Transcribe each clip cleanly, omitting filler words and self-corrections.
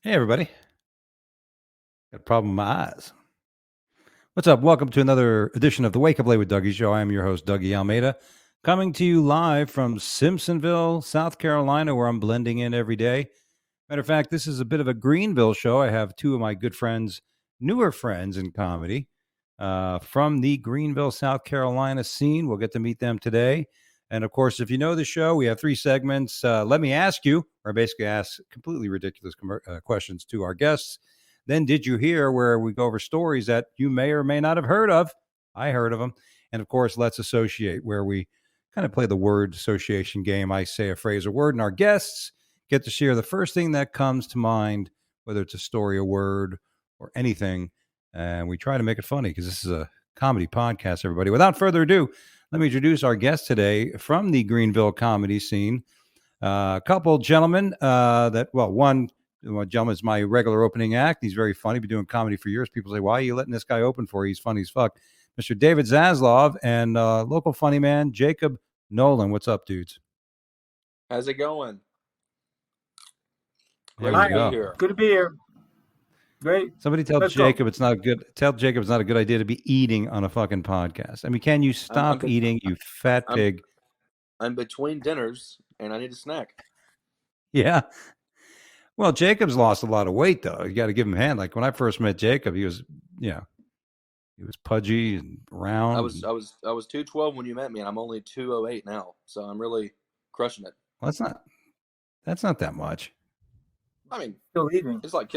Hey, everybody. Got a problem with my eyes. What's up? Welcome to another edition of the Wake Up Late with Dougie show. I am your host, Dougie Almeida, coming to you live from Simpsonville, South Carolina, where I'm blending in every day. Matter of fact, this is a bit of a Greenville show. I have two of my good friends, newer friends in comedy, from the Greenville, South Carolina scene. We'll get to meet them today. And of course, if you know the show, we have three segments. Let me ask you, or basically ask completely ridiculous questions to our guests. Then, did you hear, where we go over stories that you may or may not have heard of? I heard of them. And of course, let's associate, where we kind of play the word association game. I say a phrase or word, and our guests get to share the first thing that comes to mind, whether it's a story, a word, or anything. And we try to make it funny because this is a comedy podcast, everybody. Without further ado, let me introduce our guest today from the Greenville comedy scene. A couple gentlemen one gentleman is my regular opening act. He's very funny. Been doing comedy for years. People say, why are you letting this guy open for you? He's funny as fuck. Mr. David Zasloff and local funny man, Jacob Nolan. What's up, dudes? How's it going? There Great we to go. be here. Good to be here. Great. Somebody tell Jacob it's not good. Tell Jacob it's not a good idea to be eating on a fucking podcast. I mean, can you stop eating, you fat pig? I'm between dinners and I need a snack. Yeah. Well, Jacob's lost a lot of weight, though. You got to give him a hand. Like when I first met Jacob, he was pudgy and round. I was 212 when you met me, and I'm only 208 now. So I'm really crushing it. Well, that's not that much. I mean, still eating. It's like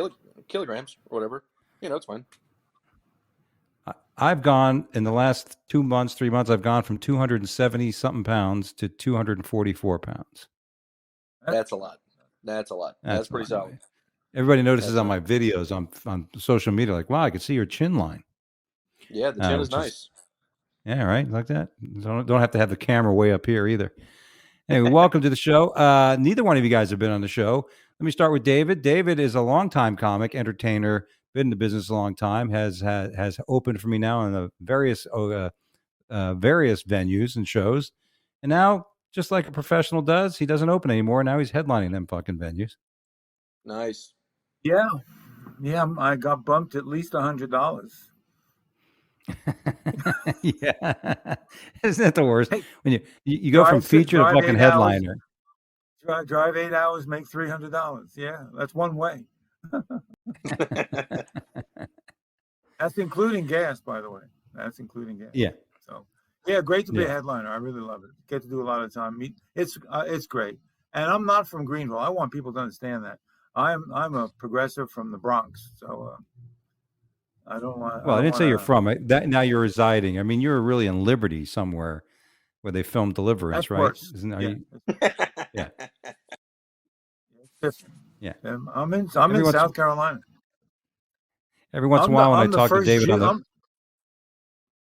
kilograms or whatever. It's fine. I've gone in the last 2 months, 3 months. I've gone from 270 something pounds to 244 pounds. That's a lot. That's pretty solid. Everybody notices on my videos on social media, like, wow, I can see your chin line. Yeah, the chin is nice. Yeah, right, like that. Don't have to have the camera way up here either. Anyway, welcome to the show. Neither one of you guys have been on the show. Let me start with David. David is a longtime comic, entertainer, been in the business a long time, has opened for me now in the various venues and shows. And now, just like a professional does, he doesn't open anymore. Now he's headlining them fucking venues. Nice. Yeah. I got bumped at least $100. Yeah. Isn't that the worst? When you go from feature to fucking headliner. Drive 8 hours, make $300. Yeah, that's one way. That's including gas, by the way. That's including gas. Yeah. So, yeah, great to be a headliner. I really love it. Get to do a lot of time. It's great. And I'm not from Greenville. I want people to understand that. I'm a progressive from the Bronx. So I don't want. Well, I didn't say you're from it. Now you're residing. I mean, you're really in Liberty somewhere where they filmed Deliverance, right? Worse. Yeah. Yeah. I'm in South Carolina. Every once in a while, when I talk to David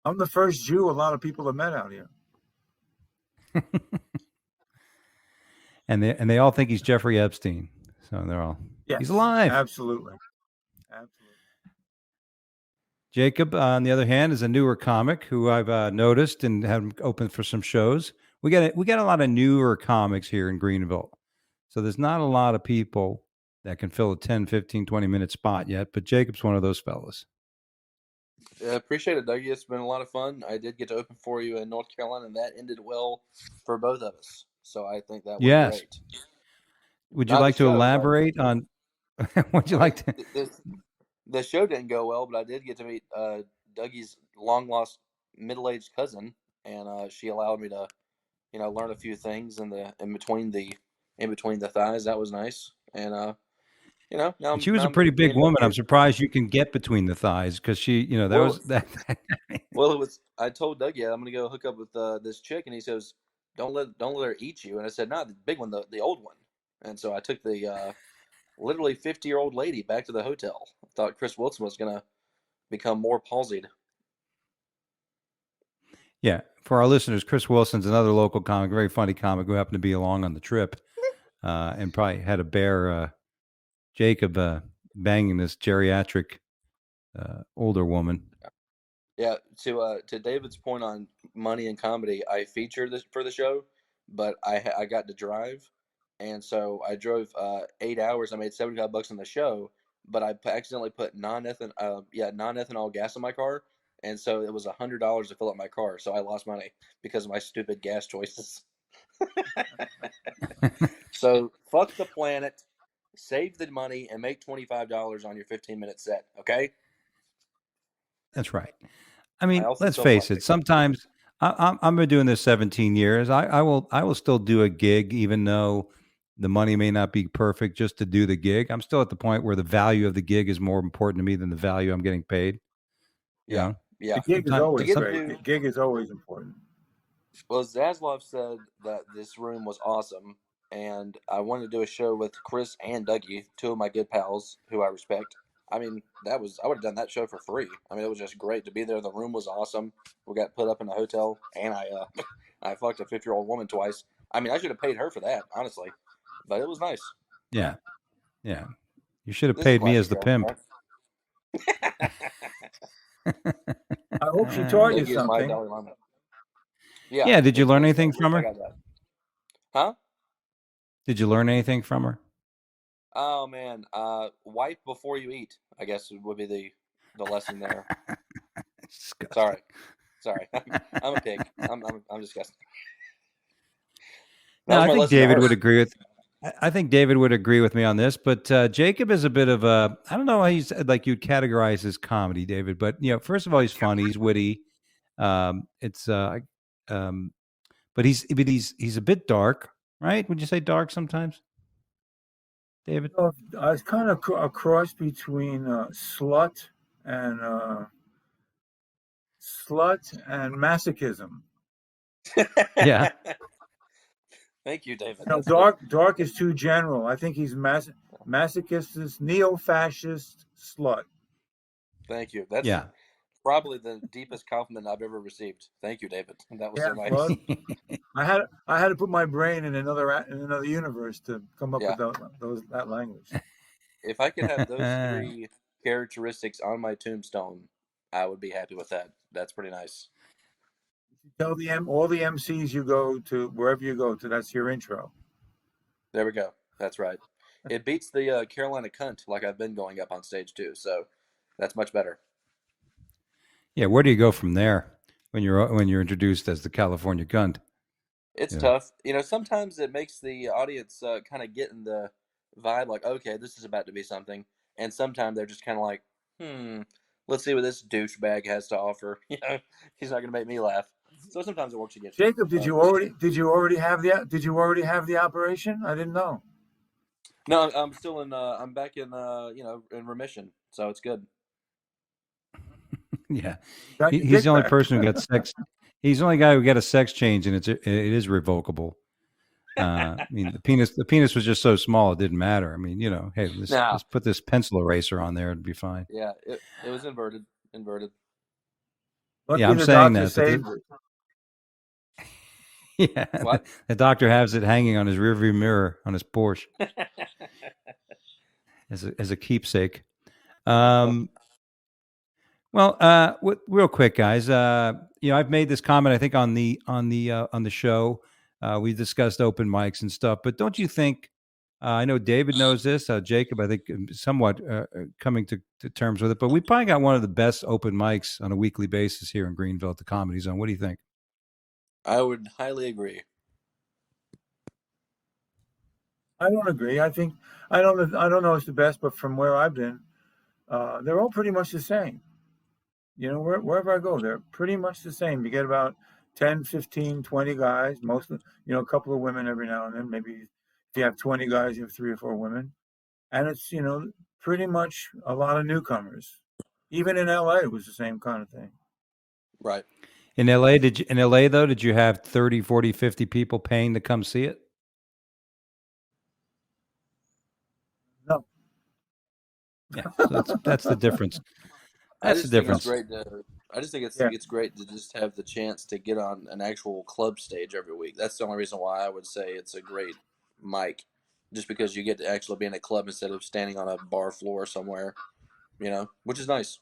I'm the first Jew a lot of people have met out here. and they all think he's Jeffrey Epstein. So they're all, he's alive. Absolutely. Jacob, on the other hand, is a newer comic who I've noticed and had open for some shows. We got a lot of newer comics here in Greenville. So there's not a lot of people that can fill a 10, 15, 20-minute spot yet, but Jacob's one of those fellas. Appreciate it, Dougie. It's been a lot of fun. I did get to open for you in North Carolina, and that ended well for both of us. So I think that was great. Would you like to elaborate on would you like to? The show didn't go well, but I did get to meet Dougie's long-lost middle-aged cousin, and she allowed me to, learn a few things in between the thighs. That was nice, and now she was a pretty big woman. I'm surprised you can get between the thighs because she, was that. Well, I told Dougie I'm gonna go hook up with this chick, and he says, "Don't let her eat you." And I said, "No, the big one, the old one." And so I took the literally 50-year-old lady back to the hotel. I thought Chris Wilson was gonna become more palsied. Yeah, for our listeners, Chris Wilson's another local comic, very funny comic who happened to be along on the trip, and probably had a bear. Jacob banging this geriatric older woman. Yeah, to David's point on money and comedy, I featured this for the show, but I got to drive, and so I drove 8 hours. I made $75 on the show, but I accidentally put non-ethanol gas in my car, and so it was $100 to fill up my car. So I lost money because of my stupid gas choices. So fuck the planet, save the money, and make $25 on your 15-minute set. Okay. That's right. I mean, also let's sell face it. plastic. Sometimes I've been doing this 17 years. I will still do a gig, even though the money may not be perfect, just to do the gig. I'm still at the point where the value of the gig is more important to me than the value I'm getting paid. You Yeah. know? Yeah. The gig is Sometimes- always get great. to- The gig is always important. Well, Zasloff said that this room was awesome, and I wanted to do a show with Chris and Dougie, two of my good pals who I respect. I mean, I would have done that show for free. I mean, it was just great to be there. The room was awesome. We got put up in a hotel, and I fucked a 50-year-old woman twice. I mean, I should have paid her for that, honestly, but it was nice. Yeah. You should have This is a paid me as classic the show, pimp. right? I hope she taught you Dougie is my something. Dalai Lama. Yeah. Yeah. Did you learn anything I from her? got that. Huh? Did you learn anything from her? Oh man, wipe before you eat, I guess would be the lesson there. Disgusting. Sorry, I'm a pig. I'm disgusting. No, I think David would agree. agree with. I think David would agree with me on this, but Jacob is a bit of a. I don't know how he's like you'd categorize his comedy, David. But first of all, he's funny, he's witty. It's but he's a bit dark, right? Would you say dark sometimes, David? I was kind of a cross between slut and masochism. Yeah. Thank you, David. No, dark is too general. I think he's masochist, neo-fascist slut. Thank you. That's probably the deepest compliment I've ever received. Thank you, David. That was so nice. Well, I had to put my brain in another universe to come up with that language. If I could have those three characteristics on my tombstone, I would be happy with that. That's pretty nice. Tell all the MCs you go to, wherever you go to, that's your intro. There we go. That's right. It beats the Carolina cunt like I've been going up on stage too. So that's much better. Yeah, where do you go from there when you're introduced as the California cunt? It's tough. Sometimes it makes the audience kind of get in the vibe like, okay, this is about to be something. And sometimes they're just kind of like, let's see what this douchebag has to offer. He's not going to make me laugh. So sometimes it works against you. Jacob, did you already have the operation? I didn't know. No, I'm still in. I'm back in. In remission, so it's good. Yeah, he's the only person who got sex. He's the only guy who got a sex change, and it is revocable. I mean, the penis was just so small it didn't matter. I mean, hey, let's put this pencil eraser on there; it'd be fine. Yeah, it was inverted. Lucky I'm saying that. Yeah, what? The doctor has it hanging on his rearview mirror on his Porsche as a keepsake. Well, real quick, guys. I've made this comment. I think on the show, we discussed open mics and stuff. But don't you think? I know David knows this. Jacob, I think, somewhat coming to terms with it. But we probably got one of the best open mics on a weekly basis here in Greenville at the Comedy Zone. What do you think? I would highly agree. I don't agree. I think I don't know it's the best, but from where I've been, they're all pretty much the same. Wherever I go, they're pretty much the same. You get about 10, 15, 20 guys, mostly, a couple of women every now and then. Maybe if you have 20 guys, you have 3 or 4 women. And it's, pretty much a lot of newcomers. Even in LA, it was the same kind of thing. Right. In LA, did you have 30, 40, 50 people paying to come see it? No. Yeah, so that's the difference. That's the difference. I just think it's great to just have the chance to get on an actual club stage every week. That's the only reason why I would say it's a great mic, just because you get to actually be in a club instead of standing on a bar floor somewhere, which is nice.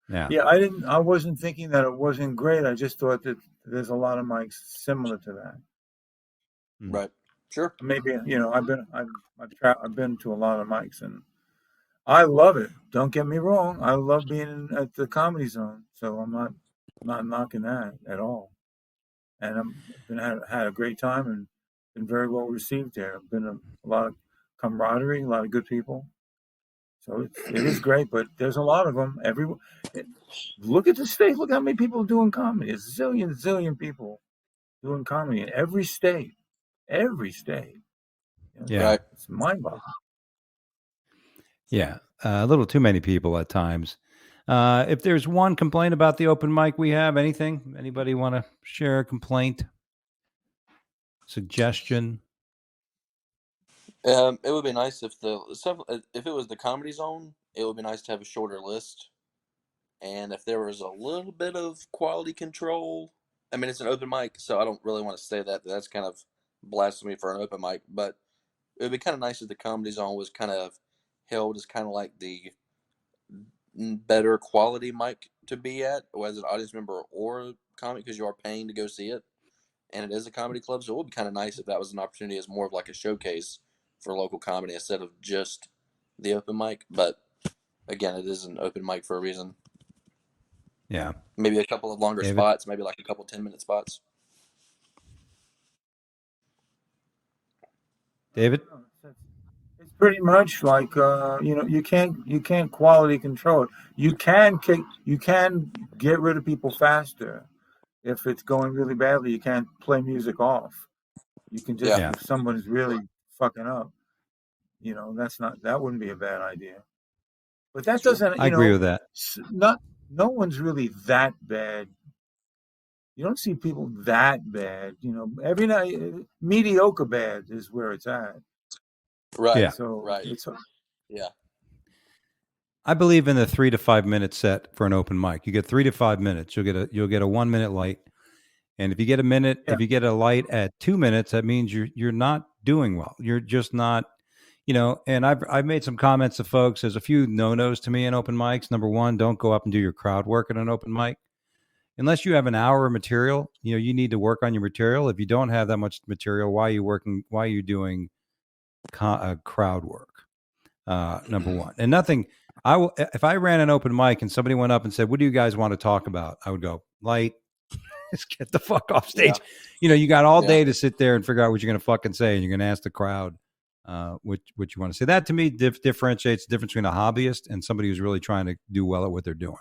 Yeah. Yeah, I wasn't thinking that it wasn't great. I just thought that there's a lot of mics similar to that. Right. Sure. Maybe I've been to a lot of mics and I love it. Don't get me wrong. I love being at the Comedy Zone, so I'm not knocking that at all. And had a great time and been very well received there. Been a lot of camaraderie, a lot of good people. So it is great, but there's a lot of them. Look at the state. Look how many people are doing comedy. There's zillion people doing comedy in every state. Every state. Yeah. Right. It's mind-boggling. Yeah. A little too many people at times. If there's one complaint about the open mic we have, anybody want to share a complaint? Suggestion? It would be nice if if it was the Comedy Zone, it would be nice to have a shorter list. And if there was a little bit of quality control, I mean, it's an open mic, so I don't really want to say that. That's kind of blasphemy for an open mic. But it would be kind of nice if the Comedy Zone was kind of held as kind of like the better quality mic to be at, whether an audience member or a comic, because you are paying to go see it, and it is a comedy club. So it would be kind of nice if that was an opportunity as more of like a showcase for local comedy instead of just the open mic. But again, it is an open mic for a reason. Yeah. Maybe a couple of longer spots, maybe like a couple 10-minute spots. David? It's pretty much like you can't quality control it. You can get rid of people faster. If it's going really badly, you can't play music off. You can just if someone's really fucking up, that wouldn't be a bad idea. But that doesn't. I agree with that. No one's really that bad. You don't see people that bad. Every night, mediocre bad is where it's at. Right. Yeah. So right. Yeah. I believe in the 3 to 5 minute set for an open mic. You get 3 to 5 minutes. You'll get a 1 minute light, and if you get a minute, if you get a light at 2 minutes, that means you're not doing well. You're just not. And I've made some comments to folks. There's a few no-nos to me in open mics. Number one, don't go up and do your crowd work at an open mic. Unless you have an hour of material, you need to work on your material. If you don't have that much material, why are you doing crowd work? Number one. And nothing, if I ran an open mic and somebody went up and said, what do you guys want to talk about? I would go, light, just get the fuck off stage. Yeah. You got all day to sit there and figure out what you're going to fucking say. And you're going to ask the crowd what you want to say. That to me differentiates the difference between a hobbyist and somebody who's really trying to do well at what they're doing.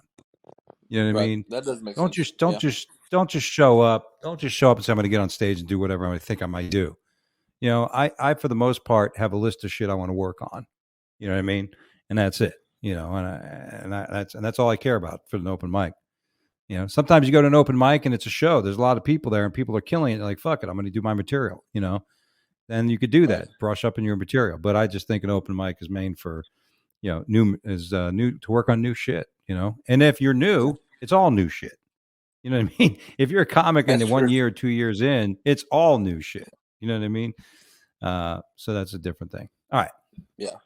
You know what I mean? That does make sense. Don't just show up. Don't just show up and say I'm going to get on stage and do whatever I think I might do. I for the most part have a list of shit I want to work on. You know what I mean? And that's it. That's all I care about for an open mic. Sometimes you go to an open mic and it's a show. There's a lot of people there and people are killing it. You're like, fuck it, I'm going to do my material. Then you could do that, brush up in your material. But I just think an open mic is made for, new to work on new shit. And if you're new, it's all new shit. You know what I mean? If you're a comic and 1 year or 2 years in, it's all new shit. You know what I mean? So that's a different thing. All right. Yeah.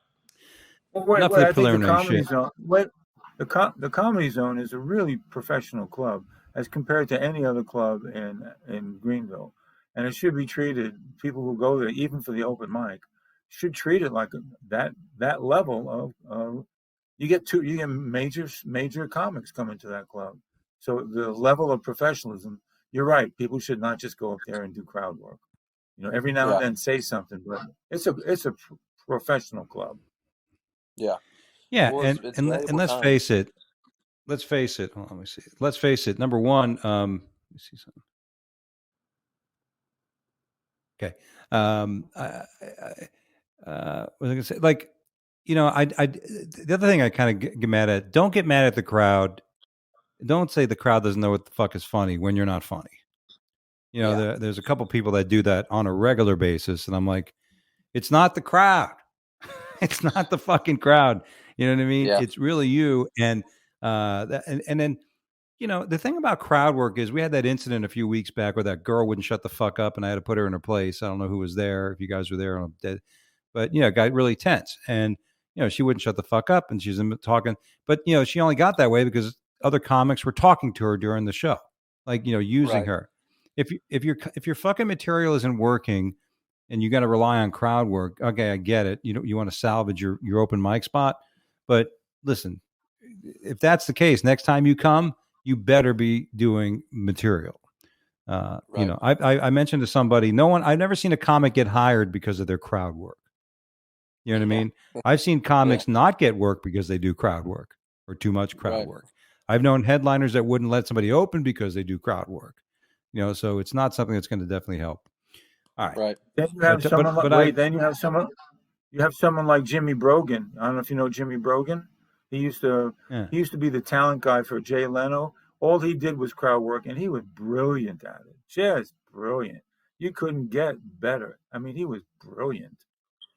Well, enough of the preliminary shit. The Comedy Zone is a really professional club as compared to any other club in Greenville. And it should be treated, people who go there, even for the open mic, should treat it like that level of you get major comics coming to that club. So the level of professionalism, you're right. People should not just go up there and do crowd work. Every now and then say something, but it's a professional club. Yeah. Yeah, well, and let's face it. Let's face it. Let me see. Let's face it. Number one, let me see something. Okay. What was I gonna say? Like, the other thing I kind of get mad at. Don't get mad at the crowd. Don't say the crowd doesn't know what the fuck is funny when you're not funny. There's a couple people that do that on a regular basis, and I'm like, it's not the crowd. It's not the fucking crowd. You know what I mean? Yeah. It's really you. And then, the thing about crowd work is we had that incident a few weeks back where that girl wouldn't shut the fuck up and I had to put her in her place. I don't know who was there, if you guys were there, but it got really tense. And, she wouldn't shut the fuck up and she's talking, but she only got that way because other comics were talking to her during the show, like, using her. If your fucking material isn't working, and you got to rely on crowd work. Okay, I get it. You want to salvage your open mic spot, but listen, if that's the case, next time you come, you better be doing material. Right. I mentioned to somebody, I've never seen a comic get hired because of their crowd work. You know what I mean? I've seen comics not get work because they do crowd work or too much crowd work. I've known headliners that wouldn't let somebody open because they do crowd work. So it's not something that's going to definitely help. All right. Right. Then you have you have someone like Jimmy Brogan. I don't know if you know Jimmy Brogan. He used to be the talent guy for Jay Leno. All he did was crowd work, and he was brilliant at it. Just brilliant. You couldn't get better. I mean, he was brilliant.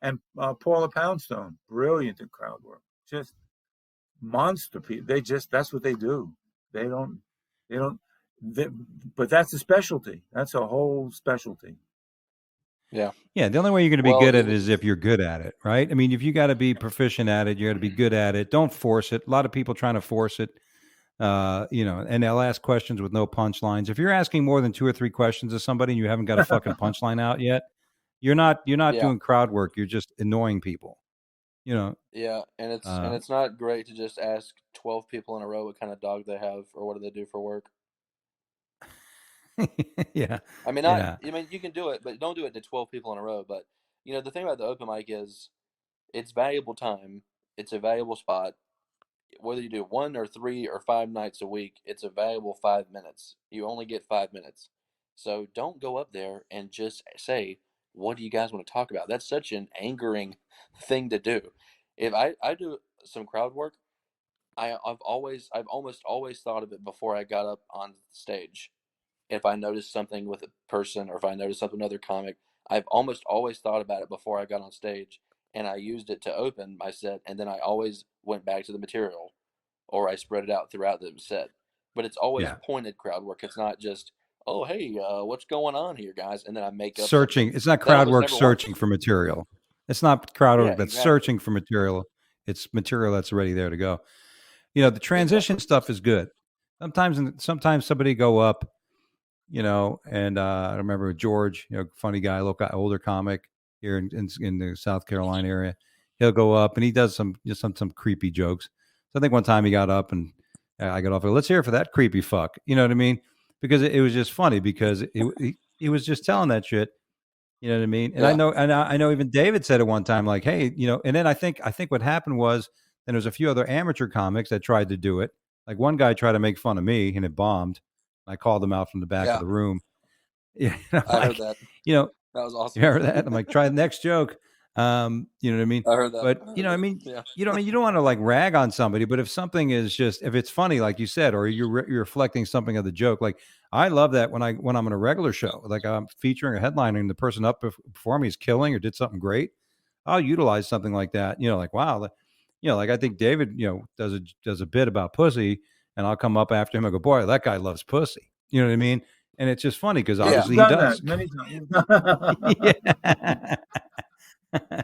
And Paula Poundstone, brilliant at crowd work. Just monster people. That's what they do. But that's a specialty. That's a whole specialty. Yeah. Yeah. The only way you're going to be good at it is if you're good at it, right? I mean, if you got to be proficient at it, you got to be good at it. Don't force it. A lot of people trying to force it, and they'll ask questions with no punchlines. If you're asking more than 2 or 3 questions of somebody and you haven't got a fucking punchline out yet, you're not doing crowd work. You're just annoying people. Yeah, and it's not great to just ask 12 people in a row what kind of dog they have or what do they do for work. Yeah. I mean, you can do it, but don't do it to 12 people in a row. But the thing about the open mic is, it's valuable time. It's a valuable spot. Whether you do 1 or 3 or 5 nights a week, it's a valuable 5 minutes. You only get 5 minutes, so don't go up there and just say, "What do you guys want to talk about?" That's such an angering thing to do. If I do some crowd work, I've almost always thought of it before I got up on stage. If I noticed something with a person or if I noticed something with another comic, I've almost always thought about it before I got on stage, and I used it to open my set, and then I always went back to the material, or I spread it out throughout the set. But it's always pointed crowd work. It's not just, oh, hey, what's going on here, guys? And then I make up searching. something. It's not crowd work searching for material. It's not crowd work that's searching for material. It's material that's already there to go. The transition stuff is good. Sometimes somebody go up, and I remember George, funny guy, local older comic here in the South Carolina area. He'll go up and he does some creepy jokes. So I think one time he got up and I got off. Let's hear it for that creepy fuck. You know what I mean? Because it was just funny because he was just telling that shit. You know what I mean? And I know even David said at one time, like, hey, and then I think what happened was, then there's a few other amateur comics that tried to do it. Like one guy tried to make fun of me and it bombed. I called him out from the back of the room. Yeah, I heard that. That was awesome. You heard that? I'm like, try the next joke. You know what I mean? I heard that. But you don't want to like rag on somebody, but if something is just, if it's funny, like you said, or you're reflecting something of the joke, like I love that when I'm in a regular show, like I'm featuring a headliner and the person up before me is killing or did something great, I'll utilize something like that. Like, wow, like I think David, does a bit about pussy, and I'll come up after him and go, boy, that guy loves pussy. You know what I mean? And it's just funny because obviously he does. That many times.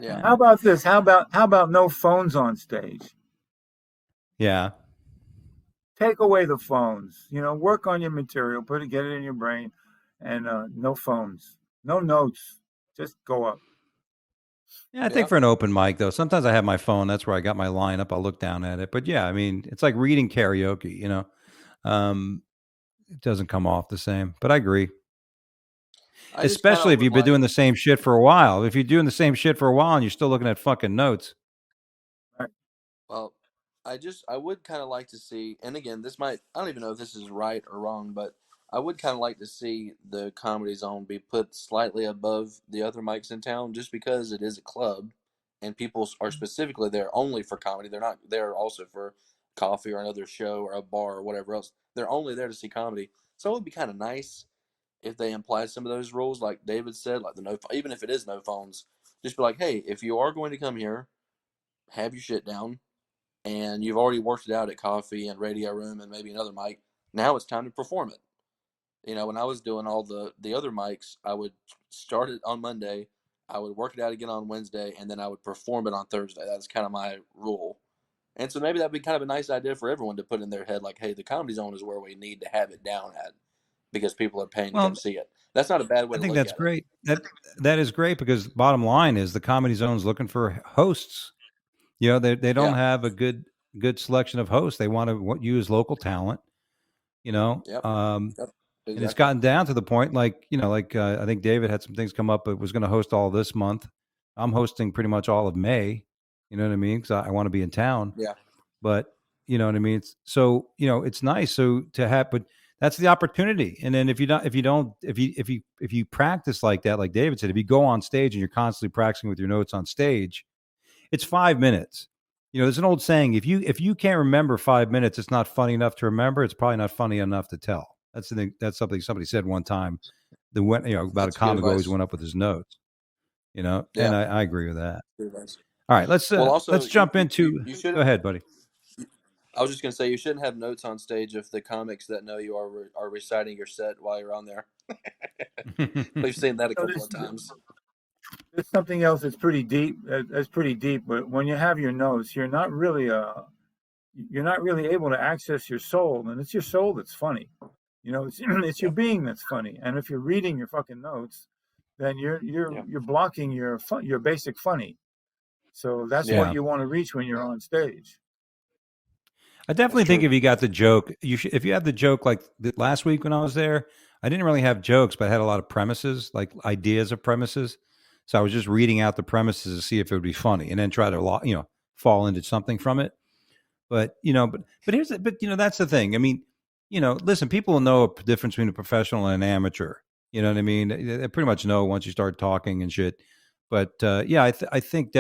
Yeah. How about this? How about no phones on stage? Yeah. Take away the phones. Work on your material. Get it in your brain, and no phones, no notes. Just go up. Yeah, I think for an open mic though, sometimes I have my phone. That's where I got my lineup. I'll look down at it. But yeah, I mean, it's like reading karaoke. It doesn't come off the same. But I agree. Especially if you've been doing the same shit for a while. If you're doing the same shit for a while and you're still looking at fucking notes. Well, I would kind of like to see, and again, I don't even know if this is right or wrong, but I would kind of like to see the Comedy Zone be put slightly above the other mics in town, just because it is a club and people are specifically there only for comedy. They're not there also for coffee or another show or a bar or whatever else. They're only there to see comedy. So it would be kind of nice if they implied some of those rules, like David said, like even if it is no phones, just be like, hey, if you are going to come here, have your shit down, and you've already worked it out at coffee and radio room and maybe another mic. Now it's time to perform it. When I was doing all the other mics, I would start it on Monday, I would work it out again on Wednesday, and then I would perform it on Thursday. That's kind of my rule. And so maybe that'd be kind of a nice idea for everyone to put in their head, like, hey, the Comedy Zone is where we need to have it down at, because people are paying to come see it. That's not a bad way I to think look that's at great. That is great because bottom line is the Comedy Zone's looking for hosts. You know, they don't have a good selection of hosts. They want to use local talent. You know, Yep. Exactly. and it's gotten down to the point, like I think David had some things come up, but was going to host all this month. I'm hosting pretty much all of May. You know what I mean? Because I want to be in town. Yeah. But you know what I mean. So it's nice. So to have, but that's the opportunity. And then if you practice like that, like David said, if you go on stage and you're constantly practicing with your notes on stage, it's 5 minutes. You know, there's an old saying: if you can't remember 5 minutes, it's not funny enough to remember. It's probably not funny enough to tell. That's the thing. That's something somebody said one time. That went about That's a comic who always advice. went up with his notes. You know, Yeah. and I agree with that. Good advice. All right, let's jump into. You should go ahead, buddy. I was just gonna say you shouldn't have notes on stage if the comics that know you are reciting your set while you're on there. We've seen that a couple of times. There's something else that's pretty deep. That's pretty deep. But when you have your notes, you're not really able to access your soul, and it's your soul that's funny. You know, it's your being that's funny. And if you're reading your fucking notes, then you're blocking your basic funny. So that's what you want to reach when you're on stage. I definitely think if you got the joke, if you had the joke like last week when I was there, I didn't really have jokes, but I had a lot of premises, like ideas of premises. So I was just reading out the premises to see if it would be funny, and then try to fall into something from it. But that's the thing. I mean, listen, people will know a difference between a professional and an amateur. You know what I mean? They pretty much know once you start talking and shit. But I think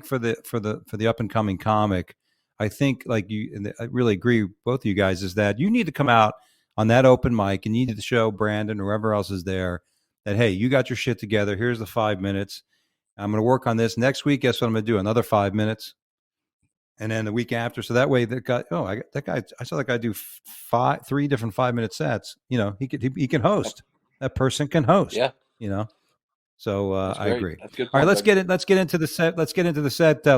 for the up and coming comic, I think and I really agree with both of you guys, is that you need to come out on that open mic and you need to show Brandon or whoever else is there that, hey, you got your shit together. Here's the 5 minutes. I'm going to work on this next week. Guess what I'm going to do? Another 5 minutes. And then the week after. So that way I saw that guy do 3 different 5-minute sets. You know, he can host. That person can host. Yeah. You know. So I agree. That's good. All right, let's get into the set.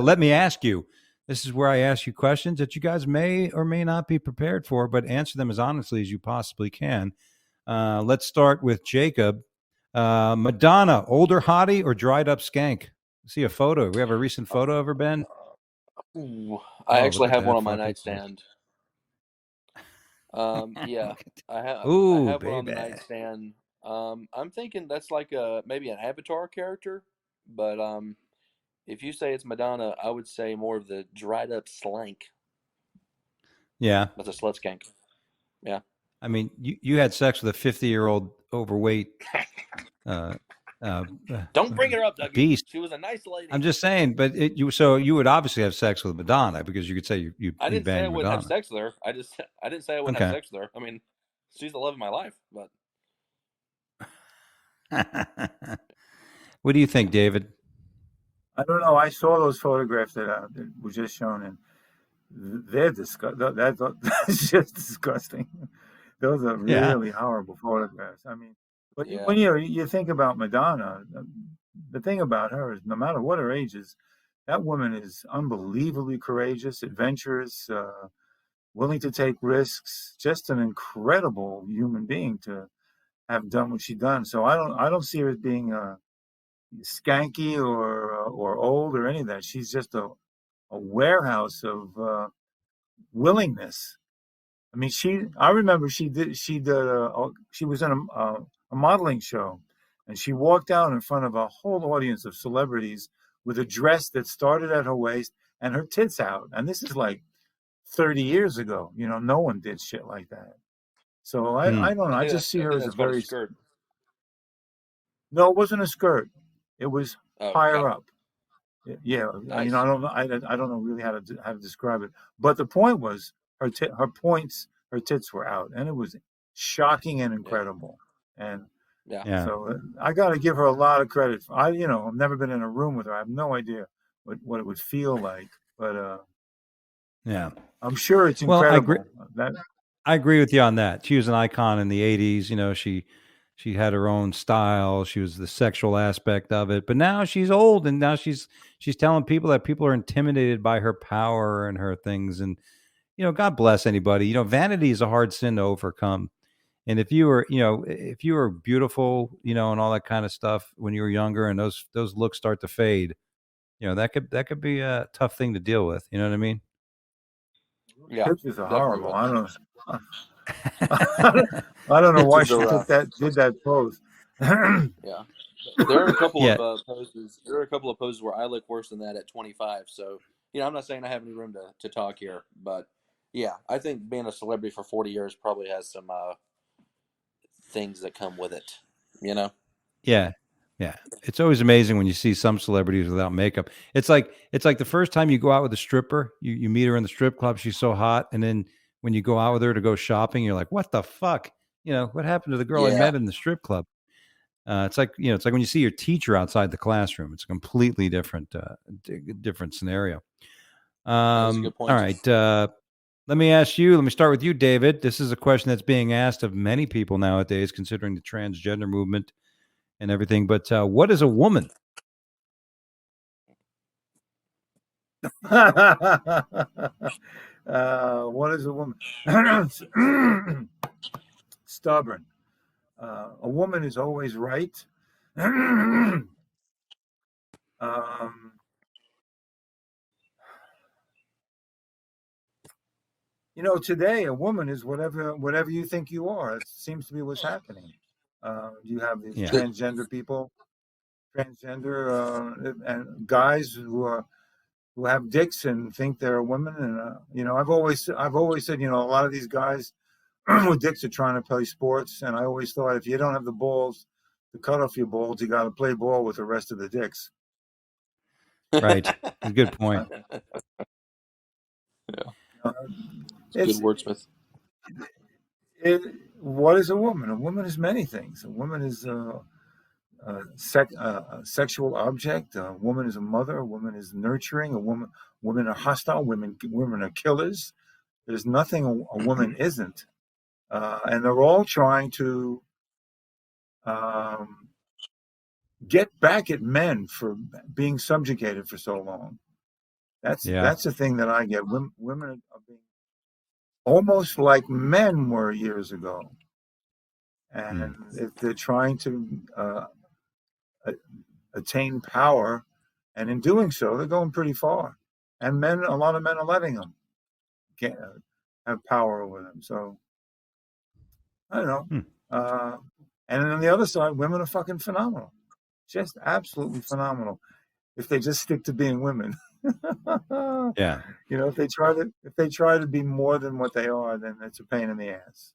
Let me ask you. This is where I ask you questions that you guys may or may not be prepared for, but answer them as honestly as you possibly can. Let's start with Jacob. Madonna, older hottie or dried up skank? See a photo. We have a recent photo of her, Ben. I actually have one on my nightstand. Yeah, I have one on the nightstand. I'm thinking that's like maybe an Avatar character, but if you say it's Madonna, I would say more of the dried up slank. Yeah, that's a slut skank. Yeah, I mean, you had sex with a 50-year-old overweight. Don't bring her up, Dougie. Beast. She was a nice lady. I'm just saying, but so you would obviously have sex with Madonna because you could say you. I didn't say I wouldn't have sex with her. I didn't say I wouldn't have sex with her. I mean, she's the love of my life. But what do you think, David? I don't know. I saw those photographs that were just shown, and they're disgusting. That's just disgusting. Those are really horrible photographs. I mean, but when you think about Madonna, the thing about her is, no matter what her age is, that woman is unbelievably courageous, adventurous, willing to take risks. Just an incredible human being to have done what she done. So I don't see her as being skanky or old or any of that. She's just a warehouse of willingness. I mean, I remember she was in a modeling show, and she walked out in front of a whole audience of celebrities with a dress that started at her waist and her tits out. And this is like 30 years ago. You know, no one did shit like that. So I don't know. I just see her as a very skirt. No, it wasn't a skirt. It was higher up. Yeah, nice. You know, I don't know really how to describe it. But the point was her tits were out, and it was shocking and incredible. And so I got to give her a lot of credit. I've never been in a room with her. I have no idea what it would feel like, but I'm sure it's incredible. Well, I agree with you on that. She was an icon in the 80s. You know, she had her own style. She was the sexual aspect of it. But now she's old, and now she's telling people that people are intimidated by her power and her things. And, God bless anybody. Vanity is a hard sin to overcome. And if you were, if you were beautiful, and all that kind of stuff when you were younger, and those looks start to fade, that could be a tough thing to deal with. You know what I mean? Yeah, pictures are definitely horrible. will. I don't know why Pictures she are did that pose. yeah. There are a couple Yeah. of poses. There are a couple of poses where I look worse than that at 25. So I'm not saying I have any room to talk here, but yeah, I think being a celebrity for 40 years probably has some things that come with it. Yeah. Yeah. It's always amazing when you see some celebrities without makeup. It's like the first time you go out with a stripper, you meet her in the strip club, she's so hot, and then when you go out with her to go shopping, you're like, what the fuck? What happened to the girl I Yeah. met in the strip club? It's like when you see your teacher outside the classroom. It's a completely different different scenario. That's a good point. All right. Let me ask you. Let me start with you, David. This is a question that's being asked of many people nowadays, considering the transgender movement and everything. But what is a woman? What is a woman? Stubborn. A woman is always right. Today a woman is whatever you think you are. It seems to be what's happening. You have these transgender people, and guys who have dicks and think they're women. And I've always said, a lot of these guys with dicks are trying to play sports, and I always thought if you don't have the balls to cut off your balls, you got to play ball with the rest of the dicks. Right. Good point. Yeah. It's good wordsmith. What is a woman? A woman is many things. A woman is a sexual object. A woman is a mother. A woman is nurturing. Women are hostile. Women are killers. There's nothing a woman isn't, and they're all trying to get back at men for being subjugated for so long. That's the thing that I get. Women are being almost like men were years ago, and if they're trying to attain power, and in doing so, they're going pretty far. And a lot of men are letting them have power over them. So I don't know. And on the other side, women are fucking phenomenal, just absolutely phenomenal. If they just stick to being women. Yeah. If they try to be more than what they are, then it's a pain in the ass.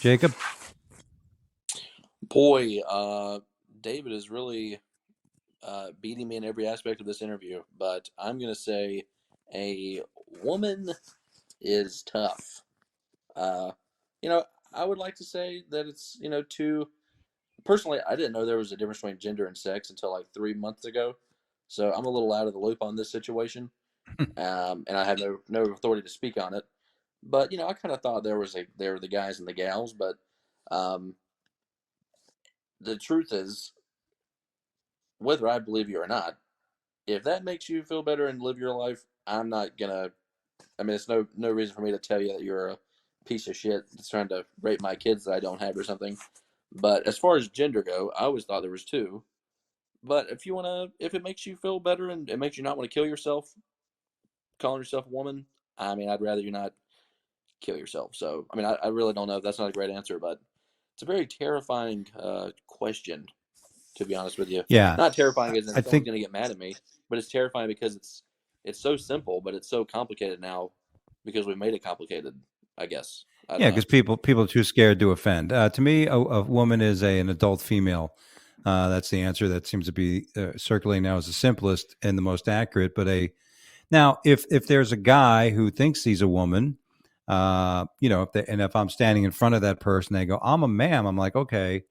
Jacob? Boy, David is really beating me in every aspect of this interview, but I'm going to say a woman is tough. I would like to say that it's, personally, I didn't know there was a difference between gender and sex until like 3 months ago. So I'm a little out of the loop on this situation. And I have no authority to speak on it. But, I kind of thought there were the guys and the gals, but the truth is, whether I believe you or not, if that makes you feel better and live your life, I'm not gonna. I mean, it's no reason for me to tell you that you're a piece of shit that's trying to rape my kids that I don't have or something. But as far as gender go, I always thought there was two. But if it makes you feel better and it makes you not want to kill yourself, calling yourself a woman, I mean, I'd rather you not kill yourself. So, I mean, I really don't know. That's not a great answer, but it's a very terrifying question, to be honest with you. Yeah. Not terrifying as in someone's going to get mad at me, but it's terrifying because it's so simple, but it's so complicated now because we made it complicated, I guess. Yeah, because people are too scared to offend. To me, a woman is an adult female. That's the answer that seems to be circulating now as the simplest and the most accurate. But now, if there's a guy who thinks he's a woman, if I'm standing in front of that person, they go, "I'm a ma'am." I'm like, okay,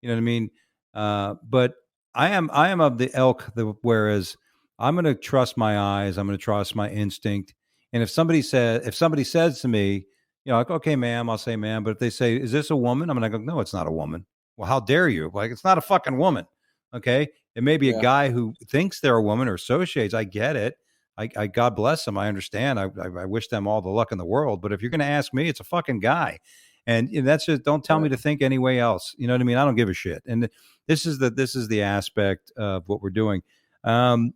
you know what I mean. But I am of the ilk whereas I'm going to trust my eyes, I'm going to trust my instinct, and if somebody says to me, like, okay, ma'am, I'll say ma'am. But if they say, is this a woman? I'm going to go, no, it's not a woman. Well, how dare you? Like, it's not a fucking woman. Okay. It may be a guy who thinks they're a woman or associates. I get it. I God bless them. I understand. I wish them all the luck in the world. But if you're going to ask me, it's a fucking guy, and that's just, don't tell me to think any way else. You know what I mean? I don't give a shit. And this is the aspect of what we're doing. Kind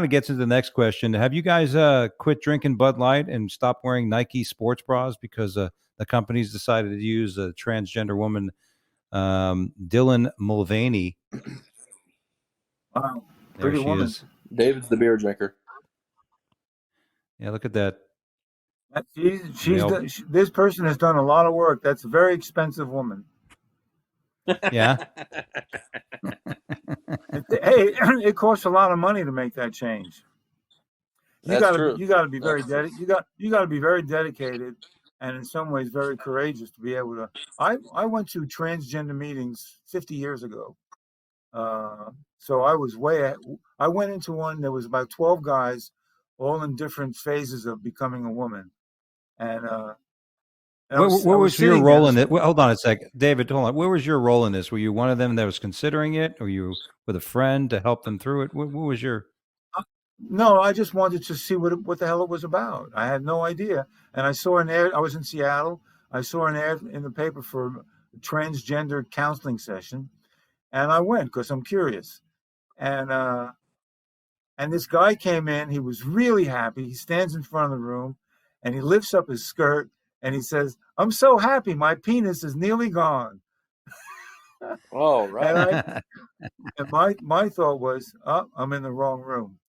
of gets into the next question. Have you guys quit drinking Bud Light and stopped wearing Nike sports bras because the company's decided to use a transgender woman, Dylan Mulvaney? Wow, There pretty she woman. is. David's the beer drinker. Yeah, look at that. This person has done a lot of work. That's a very expensive woman. Yeah. Hey, it costs a lot of money to make that change. You got to be very dedicated, and in some ways very courageous to be able to. I went to transgender meetings 50 years ago. So I was I went into one. There was about 12 guys, all in different phases of becoming a woman, and What was your role in it? Well, hold on a second, David. Hold on. Where was your role in this? Were you one of them that was considering it, or you with a friend to help them through it? What was your? No, I just wanted to see what the hell it was about. I had no idea, and I saw an ad. I was in Seattle. I saw an ad in the paper for a transgender counseling session, and I went because I'm curious. And this guy came in. He was really happy. He stands in front of the room, and he lifts up his skirt, and he says, "I'm so happy. My penis is nearly gone." Oh, right. And my thought was, "Oh, I'm in the wrong room."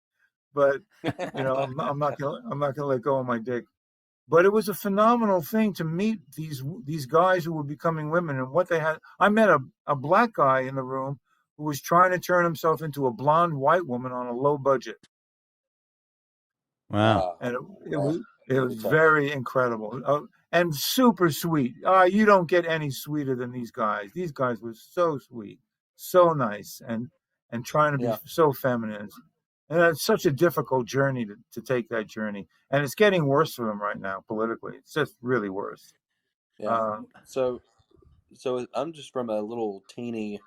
But I'm not gonna let go of my dick. But it was a phenomenal thing to meet these guys who were becoming women and what they had. I met a black guy in the room who was trying to turn himself into a blonde white woman on a low budget. Wow. And it was very incredible and super sweet. You don't get any sweeter than these guys. These guys were so sweet, so nice, and trying to be so feminine. And it's such a difficult journey to take that journey. And it's getting worse for them right now politically. It's just really worse. Yeah. So I'm just from a little teeny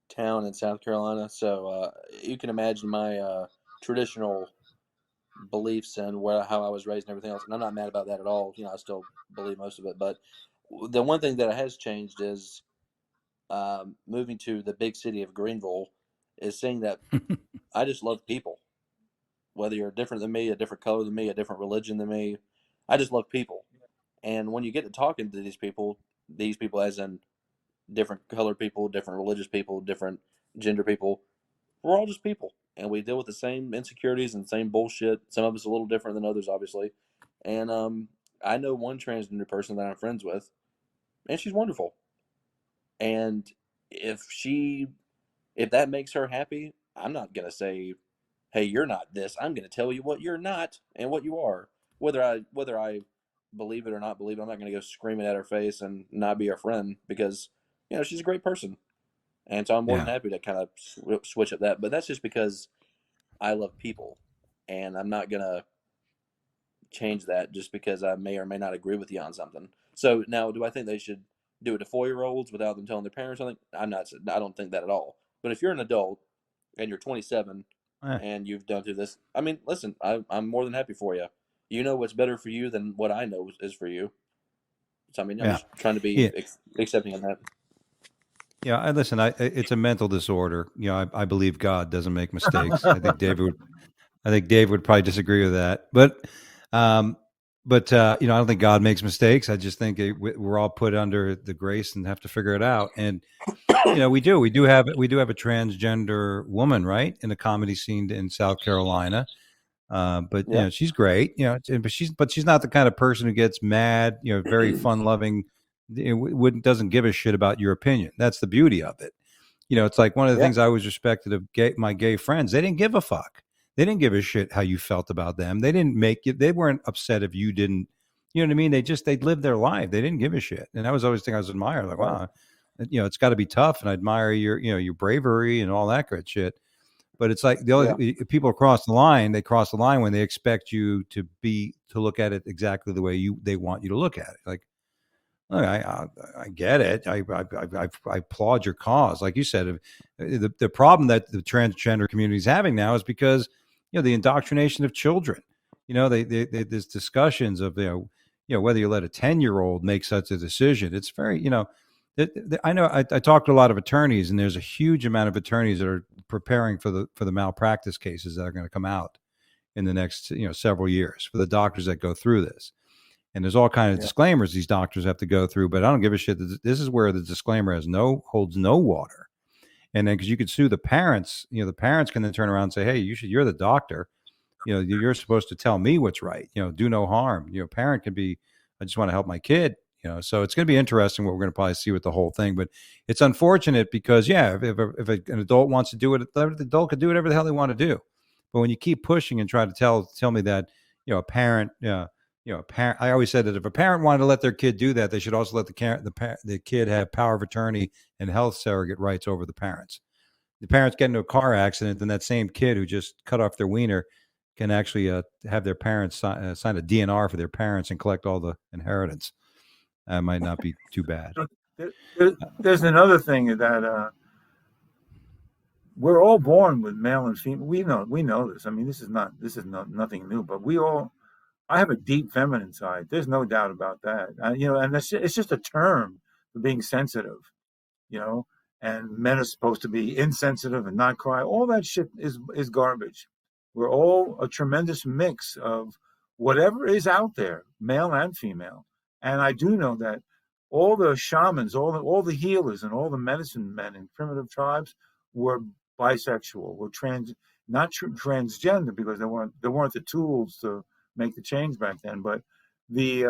town in South Carolina. So you can imagine my traditional beliefs and how I was raised and everything else. And I'm not mad about that at all. I still believe most of it. But the one thing that has changed is moving to the big city of Greenville is seeing that I just love people. Whether you're different than me, a different color than me, a different religion than me, I just love people. And when you get to talking to these people as in different colored people, different religious people, different gender people, we're all just people. And we deal with the same insecurities and same bullshit. Some of us a little different than others, obviously. And I know one transgender person that I'm friends with, and she's wonderful. And if that makes her happy, I'm not gonna say, hey, you're not this. I'm going to tell you what you're not and what you are. Whether I believe it or not believe it, I'm not going to go screaming at her face and not be her friend because she's a great person, and so I'm more than happy to kind of switch up that. But that's just because I love people, and I'm not going to change that just because I may or may not agree with you on something. So now, do I think they should do it to 4-year-olds without them telling their parents something? I don't think that at all. But if you're an adult and you're 27 and you've done through this, I mean, listen, I'm more than happy for you. You know what's better for you than what I know is for you. So I mean, I'm just trying to be accepting of that. Yeah, listen. It's a mental disorder. I believe God doesn't make mistakes. I think Dave would probably disagree with that. But I don't think God makes mistakes. I just think we're all put under the grace and have to figure it out. And we do have a transgender woman, right, in the comedy scene in South Carolina. But she's great. But she's not the kind of person who gets mad. Very fun loving. Doesn't give a shit about your opinion. That's the beauty of it. It's like one of the things I always respected of my gay friends. They didn't give a fuck. They didn't give a shit how you felt about them. They didn't make you. They weren't upset if you didn't. You know what I mean? They lived their life. They didn't give a shit. And that was always the thing I was admiring. Like, wow, it's got to be tough. And I admire your bravery and all that great shit. But it's like people cross the line. They cross the line when they expect you to look at it exactly the way they want you to look at it. Like, look, I get it. I applaud your cause. Like you said, the problem that the transgender community is having now is because the indoctrination of children. there's discussions of, whether you let a 10-year-old make such a decision. It's very, I know I talked to a lot of attorneys, and there's a huge amount of attorneys that are preparing for the malpractice cases that are going to come out in the next, several years, for the doctors that go through this. And there's all kinds of disclaimers these doctors have to go through, but I don't give a shit. This is where the disclaimer holds no water. And then, because you could sue the parents, the parents can then turn around and say, hey, you're the doctor. You're supposed to tell me what's right. Do no harm. Parent can be, I just want to help my kid. So it's going to be interesting what we're going to probably see with the whole thing. But it's unfortunate because, if an adult wants to do it, the adult can do whatever the hell they want to do. But when you keep pushing and try to tell me that, a parent, a parent, I always said that if a parent wanted to let their kid do that, they should also let the kid have power of attorney and health surrogate rights over the parents. The parents get into a car accident, then that same kid who just cut off their wiener can actually have their parents sign a DNR for their parents and collect all the inheritance. That might not be too bad. There's another thing that we're all born with male and female. We know this. I mean, this is nothing new. But I have a deep feminine side. There's no doubt about that. And it's just a term for being sensitive. And men are supposed to be insensitive and not cry. All that shit is garbage. We're all a tremendous mix of whatever is out there, male and female. And I do know that all the shamans, all the healers, and all the medicine men in primitive tribes were bisexual, were not transgender, because there weren't the tools to make the change back then. But the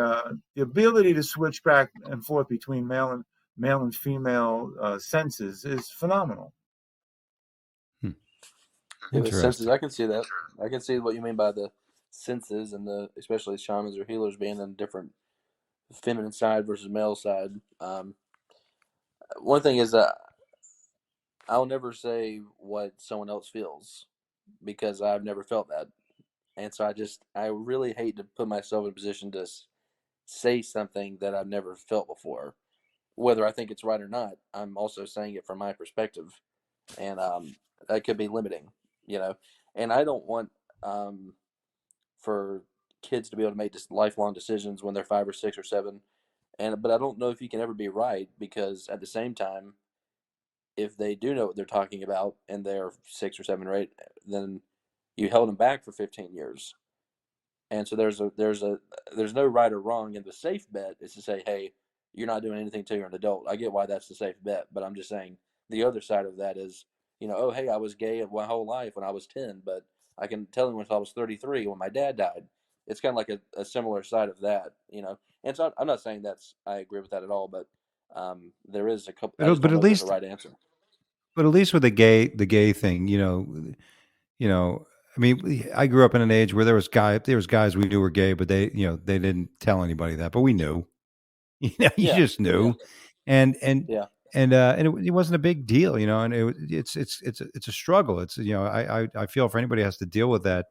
ability to switch back and forth between male and female senses is phenomenal. The senses, I can see that. I can see what you mean by the senses, and especially shamans or healers being in different feminine side versus male side. One thing is that I'll never say what someone else feels, because I've never felt that. And so I really hate to put myself in a position to say something that I've never felt before. Whether I think it's right or not, I'm also saying it from my perspective. And that could be limiting, And I don't want for kids to be able to make lifelong decisions when they're 5 or 6 or 7. But I don't know if you can ever be right, because at the same time, if they do know what they're talking about and they're 6 or 7 or 8, then you held them back for 15 years. And so there's no right or wrong. And the safe bet is to say, hey, you're not doing anything till you're an adult. I get why that's the safe bet, but I'm just saying the other side of that is, oh, hey, I was gay my whole life when I was 10, but I can tell him when I was 33 when my dad died. It's kind of like a similar side of that, And so I'm not saying I agree with that at all, but there is a couple. But at least the right answer. But at least with the gay thing, I mean, I grew up in an age where there was guys we knew were gay, but they didn't tell anybody that, but we knew. You just knew, and it wasn't a big deal, and it's a struggle. It's I feel for anybody who has to deal with that,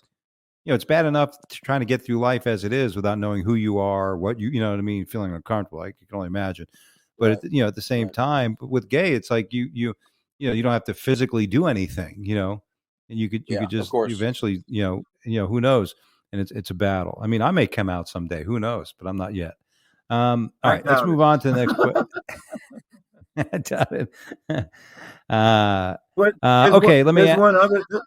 it's bad enough trying to get through life as it is without knowing who you are, what you know what I mean, feeling uncomfortable. I can only imagine. But at the same time, with gay, it's like you don't have to physically do anything, and you could just eventually, who knows? And it's a battle. I mean, I may come out someday, who knows? But I'm not yet. All right, let's move on to the next question. Okay, let me.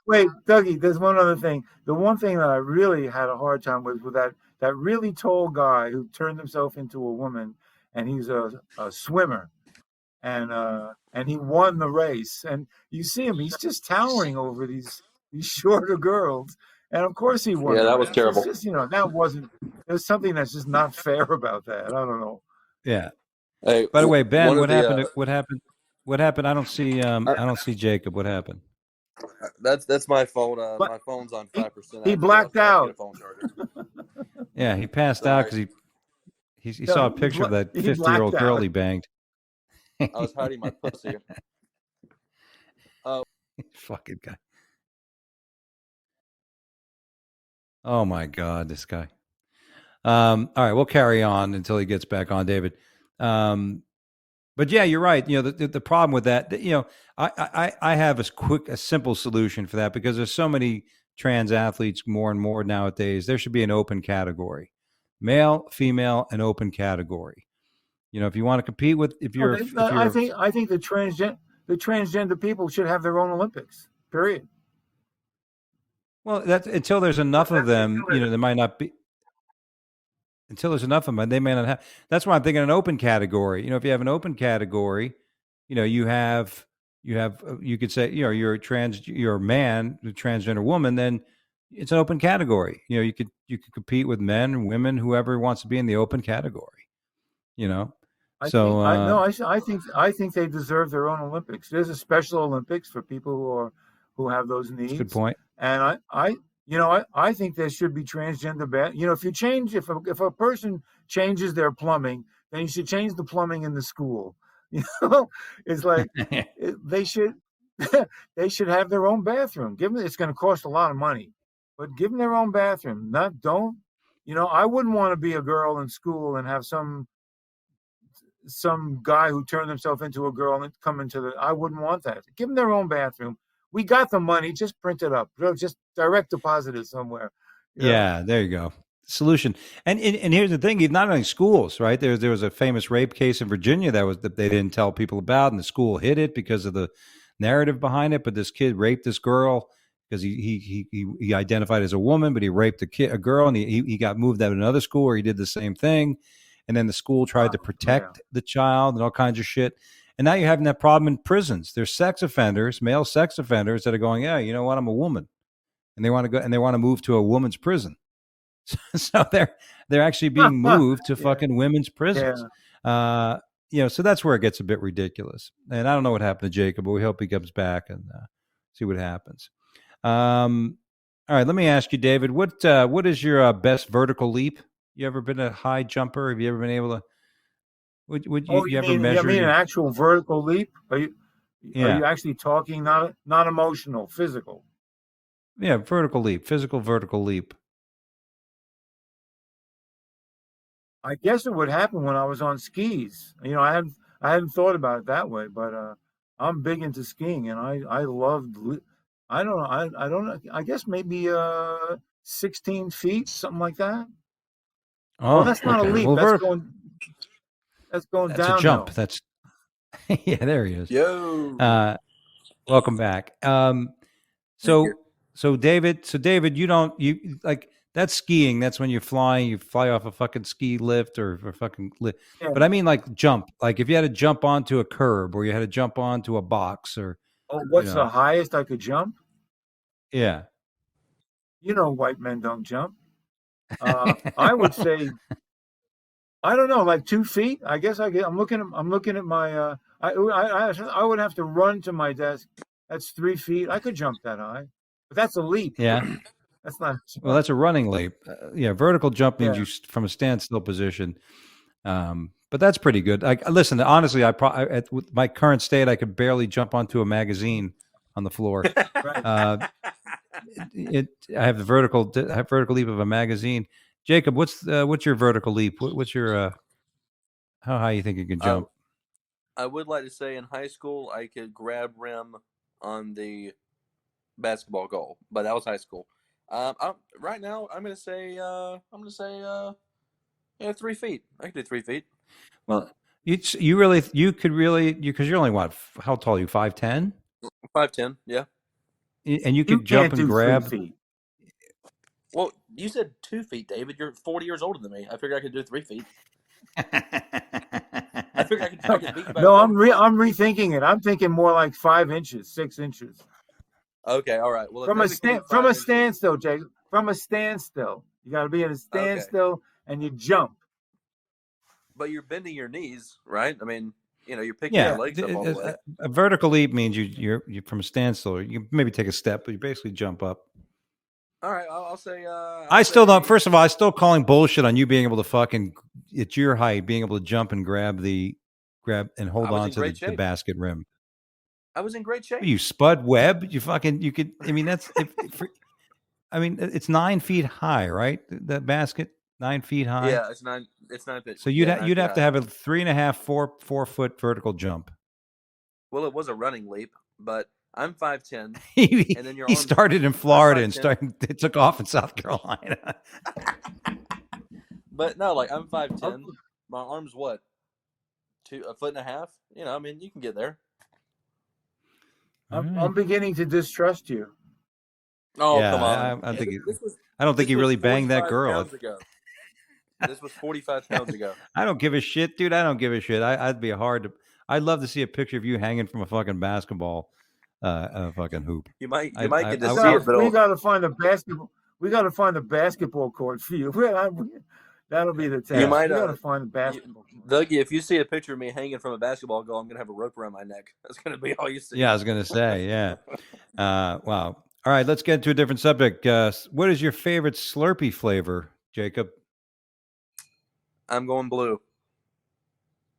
Wait, Dougie. There's one other thing. The one thing that I really had a hard time with that really tall guy who turned himself into a woman, and he's a swimmer, and he won the race. And you see him; he's just towering over these shorter girls. And of course he won. Yeah, that was terrible. It's just, there's something that's just not fair about that. I don't know. Yeah. Hey, by the way, Ben, what happened? What happened? I don't see Jacob. What happened? That's my fault. My phone's on 5%. He blacked out. Get a phone charger. Yeah, he passed out because he saw a picture of that 50-year-old girl he banged. I was hiding my pussy. Fucking guy. Oh my God, this guy. All right, we'll carry on until he gets back on, David. But yeah, you're right. The problem with that, I have a simple solution for that, because there's so many trans athletes more and more nowadays. There should be an open category, male, female, an open category. You know, if you want to compete with, I think the transgender people should have their own Olympics. Period. Well, that's until there's enough of them. You know, there might not be. Until there's enough of them, they may not have. That's why I'm thinking an open category. You know, if you have an open category, you know, you could say, you know, you're a man, a transgender woman, then it's an open category. You know, you could compete with men, women, whoever wants to be in the open category. You know, I think they deserve their own Olympics. There's a Special Olympics for people who have those needs. That's a good point. And I think there should be transgender You know, if a person changes their plumbing, then you should change the plumbing in the school. You know, it's like they should have their own bathroom. It's going to cost a lot of money, but give them their own bathroom. You know, I wouldn't want to be a girl in school and have some guy who turned himself into a girl and come I wouldn't want that. Give them their own bathroom. We got the money. Just print it up. Just direct deposit it somewhere. Yeah, there you go. Solution. And here's the thing: not only schools, right? There was a famous rape case in Virginia that they didn't tell people about, and the school hid it because of the narrative behind it. But this kid raped this girl because he identified as a woman, but he raped a girl, and he got moved out of another school where he did the same thing. And then the school tried to protect the child and all kinds of shit. And now you're having that problem in prisons. There's sex offenders, male sex offenders, that are going, yeah, you know what, I'm a woman, and they want to move to a woman's prison. So they're actually being moved to fucking women's prisons. Yeah. You know, so that's where it gets a bit ridiculous. And I don't know what happened to Jacob, but we hope he comes back and see what happens. All right, let me ask you, David, what is your best vertical leap? You ever been a high jumper? Have you ever been able to? Would you ever measure? You mean an actual vertical leap? Are you actually talking not emotional, physical? Yeah, vertical leap, physical vertical leap. I guess it would happen when I was on skis. You know, I hadn't thought about it that way, but I'm big into skiing, and I loved. I don't know. I guess maybe 16 feet, something like that. Oh, well, that's not a leap. Well, that's going down. That's a jump. That's yeah. There he is. Yo. Welcome back. So David, you like that's skiing. That's when you're flying. You fly off a fucking ski lift or fucking lift. Yeah. But I mean, like jump. Like if you had to jump onto a curb or you had to jump onto a box or. Oh, what's the highest I could jump? Yeah. You know, white men don't jump. I would say, I don't know, like 2 feet. I guess I'm looking at my. I would have to run to my desk. That's 3 feet. I could jump that high, but that's a leap. Yeah, that's not. Well, that's a running leap. Vertical jump means you from a standstill position. But that's pretty good. Like, listen, honestly, with my current state, I could barely jump onto a magazine on the floor. Right. I have the vertical leap of a magazine. Jacob, what's your vertical leap? What's your how high you think you can jump? I would like to say in high school I could grab rim on the basketball goal, but that was high school. Right now I'm gonna say 3 feet. I can do 3 feet. Well, you could really because you're only what? How tall are you? 5'10"? 5'10", yeah. And you could jump and grab. 3 feet. Well, you said 2 feet, David. You're 40 years older than me. I figured I could do 3 feet. I figured I could beat you by. No, I'm rethinking it. I'm thinking more like 5 inches, 6 inches. Okay, all right. Well, from a standstill, Jacob. From a standstill, you got to be in a standstill and you jump. But you're bending your knees, right? I mean, you're picking your legs up all the way. A vertical leap means you're from a standstill. You maybe take a step, but you basically jump up. All right, I'll say. Still don't. First of all, I'm still calling bullshit on you being able to fucking at your height, being able to jump and grab and hold on to the basket rim. I was in great shape. You Spud Webb. You could. I mean, that's. It's 9 feet high, right? That basket 9 feet high. Yeah, it's 9 feet. So you'd have to have a 3.5, 4 foot vertical jump. Well, it was a running leap, but I'm 5'10", he and then your he arms. started in Florida and 5'10". it took off in South Carolina. But no, like I'm 5'10". My arm's what? A foot and a half? You know, I mean, you can get there. I'm beginning to distrust you. Oh, Yeah, come on! I think I don't this think he was really banged that 45 girl. pounds ago. This was 45 pounds ago. I don't give a shit, dude. I don't give a shit. I'd love to see a picture of you hanging from a fucking basketball, a fucking hoop. You might I- get to I- see it, but We got to find a basketball. We got to find a basketball court for you. That'll be the test. You might, we got to find a basketball court. Dougie, if you see a picture of me hanging from a basketball goal, I'm gonna have a rope around my neck. That's gonna be all you see. Yeah, I was gonna say, yeah. Wow. All right, let's get to a different subject. What is your favorite Slurpee flavor, Jacob? I'm going blue.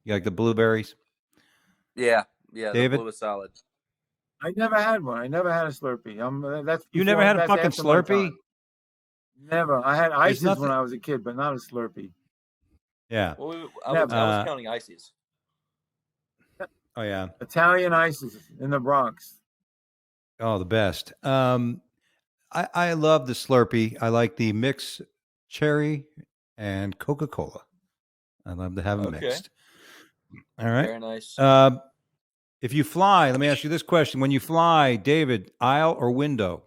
You like the blueberries? Yeah, David? the blue is solid. I never had one. I never had a Slurpee. You never had a fucking after my Slurpee? time. Never. I had ices nothing- when I was a kid, but not a Slurpee. Yeah. Well, I was counting ices. Oh yeah. Italian ices in the Bronx. Oh, the best. I love the Slurpee. I like the mix cherry and Coca-Cola. I love to have them Okay. mixed. All right. Very nice. If you fly, let me ask you this question: when you fly, David, aisle or window?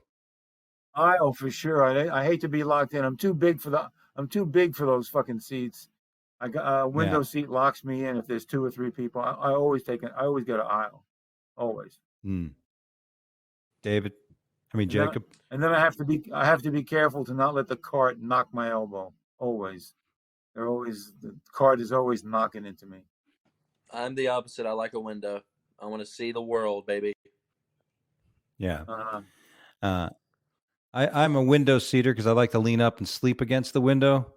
Aisle for sure. I hate to be locked in. I'm too big for those fucking seats. I got a window seat locks me in if there's 2 or 3 people. I always get an aisle. Always. David, Jacob. And then I have to be careful to not let the cart knock my elbow. Always. The cart is always knocking into me. I'm the opposite. I like a window. I want to see the world, baby. Yeah. I'm a window seater because I like to lean up and sleep against the window.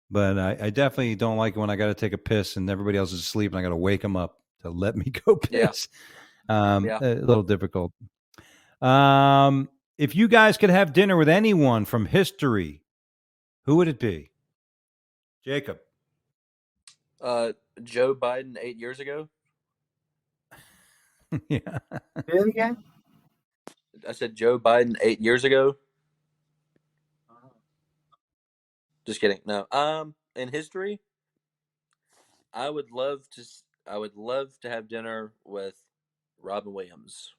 But I definitely don't like it when I got to take a piss and everybody else is asleep and I got to wake them up to let me go piss. A little difficult. If you guys could have dinner with anyone from history, who would it be? Jacob. Joe Biden 8 years ago. Yeah. Say it again? I said Joe Biden 8 years ago. Just kidding. No. In history, I would love to have dinner with Robin Williams.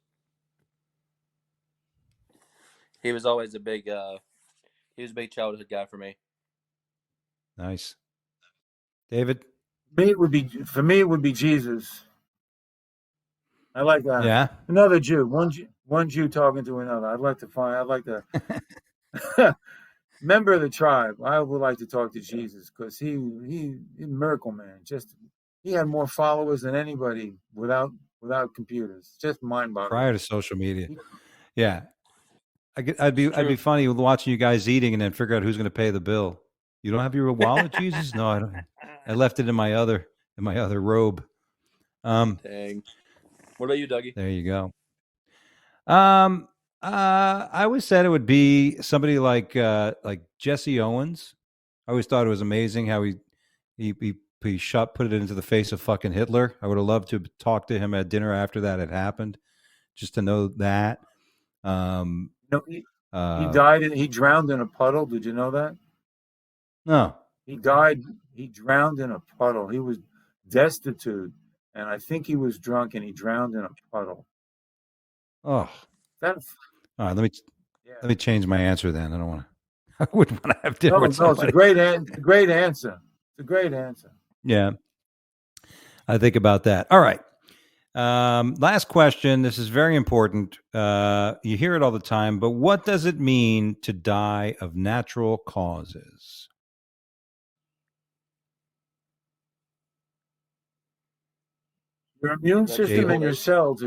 He was always a big childhood guy for me. Nice. David? For me it would be Jesus. I like that. Yeah. Another Jew. One Jew talking to another. I'd like to member of the tribe. I would like to talk to Jesus because he's a miracle man. He had more followers than anybody without computers. Just mind-boggling. Prior to social media. Yeah. I'd be funny with watching you guys eating and then figure out who's going to pay the bill. You don't have your wallet, Jesus? No, I don't. I left it in my other robe. Dang. What about you, Dougie? There you go. I always said it would be somebody like Jesse Owens. I always thought it was amazing how he put it into the face of fucking Hitler. I would have loved to talk to him at dinner after that had happened, just to know that. He died. He drowned in a puddle. Did you know that? No. He died. He drowned in a puddle. He was destitute, and I think he was drunk, and he drowned in a puddle. Oh. All right. Let me change my answer then. I don't want to. I wouldn't want to have dinner with somebody. No, it's a great answer. It's a great answer. Yeah. I think about that. All right. Last question. This is very important. You hear it all the time, but what does it mean to die of natural causes? Your immune system and your cells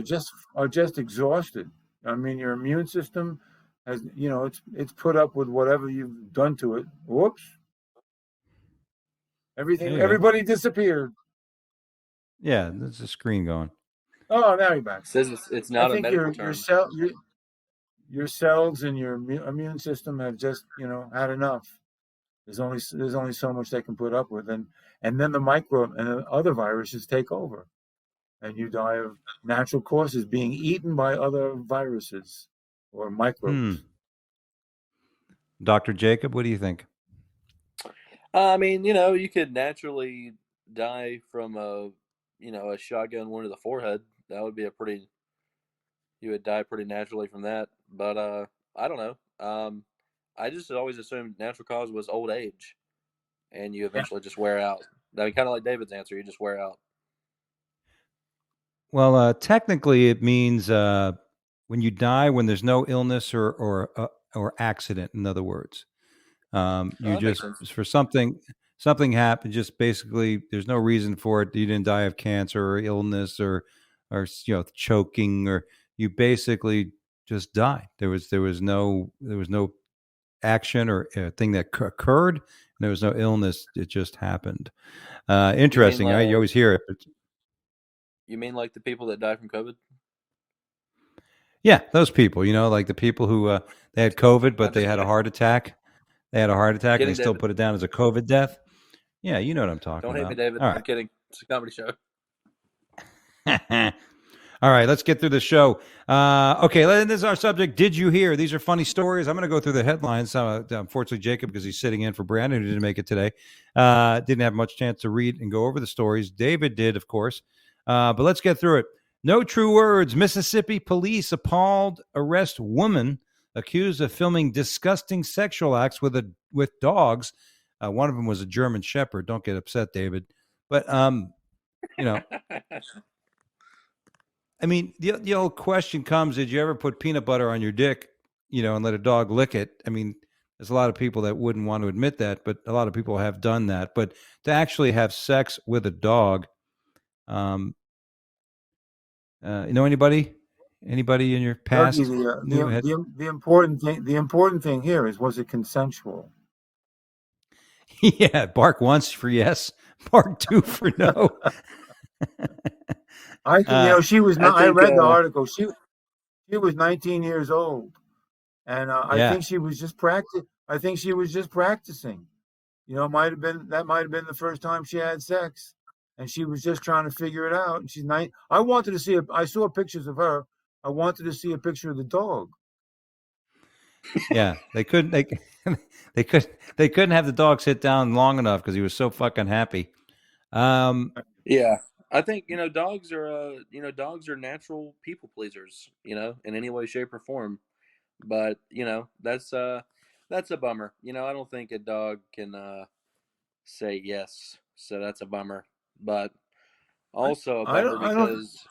are just exhausted. I mean, your immune system has, it's put up with whatever you've done to it. Whoops. Everybody disappeared. Yeah, there's a screen going. Oh, now you're back. It says it's not a medical term. Your cells and your immune system have just, had enough. There's only so much they can put up with, and then the microbe and the other viruses take over. and you die of natural causes, being eaten by other viruses or microbes. Dr. Jacob, what do you think? I mean, you could naturally die from a shotgun wound to the forehead. That would be you would die pretty naturally from that. But I don't know. I just always assumed natural cause was old age, and you eventually just wear out. I mean, kind of like David's answer, you just wear out. Well, technically, it means when you die when there's no illness or accident. In other words, you That makes just sense. for something happened. Just basically, there's no reason for it. You didn't die of cancer or illness or choking, or you basically just died. There was no action or thing that occurred. And there was no illness. It just happened. Interesting. You mean, You always hear it. But you mean like the people that die from COVID? yeah, those people, like the people who they had COVID, but they had a heart attack. They had a heart attack, and they still put it down as a COVID death. Yeah, you know what I'm talking about. Don't hate me, David. All right. I'm kidding. It's a comedy show. All right, let's get through the show. Okay, this is our subject. Did you hear? These are funny stories. I'm going to go through the headlines. Unfortunately, Jacob, because he's sitting in for Brandon, who didn't make it today, didn't have much chance to read and go over the stories. David did, of course. But let's get through it. No true words. Mississippi police appalled arrest woman accused of filming disgusting sexual acts with dogs. One of them was a German Shepherd. Don't get upset, David. But I mean, the old question comes: did you ever put peanut butter on your dick, and let a dog lick it? I mean, there's a lot of people that wouldn't want to admit that, but a lot of people have done that. But to actually have sex with a dog, anybody in your past? The important thing here is, was it consensual? Yeah, bark once for yes, bark two for no. I think, she was not. I read the article. She was 19 years old, and I think she was just practicing. I think she was just practicing. That might have been the first time she had sex, and she was just trying to figure it out. And she's 9. I wanted to see. I saw pictures of her. I wanted to see a picture of the dog. Yeah, they couldn't. They couldn't have the dog sit down long enough because he was so fucking happy. Yeah, I think dogs are natural people pleasers, in any way, shape, or form. But that's a bummer. I don't think a dog can say yes, so that's a bummer. But also a bummer because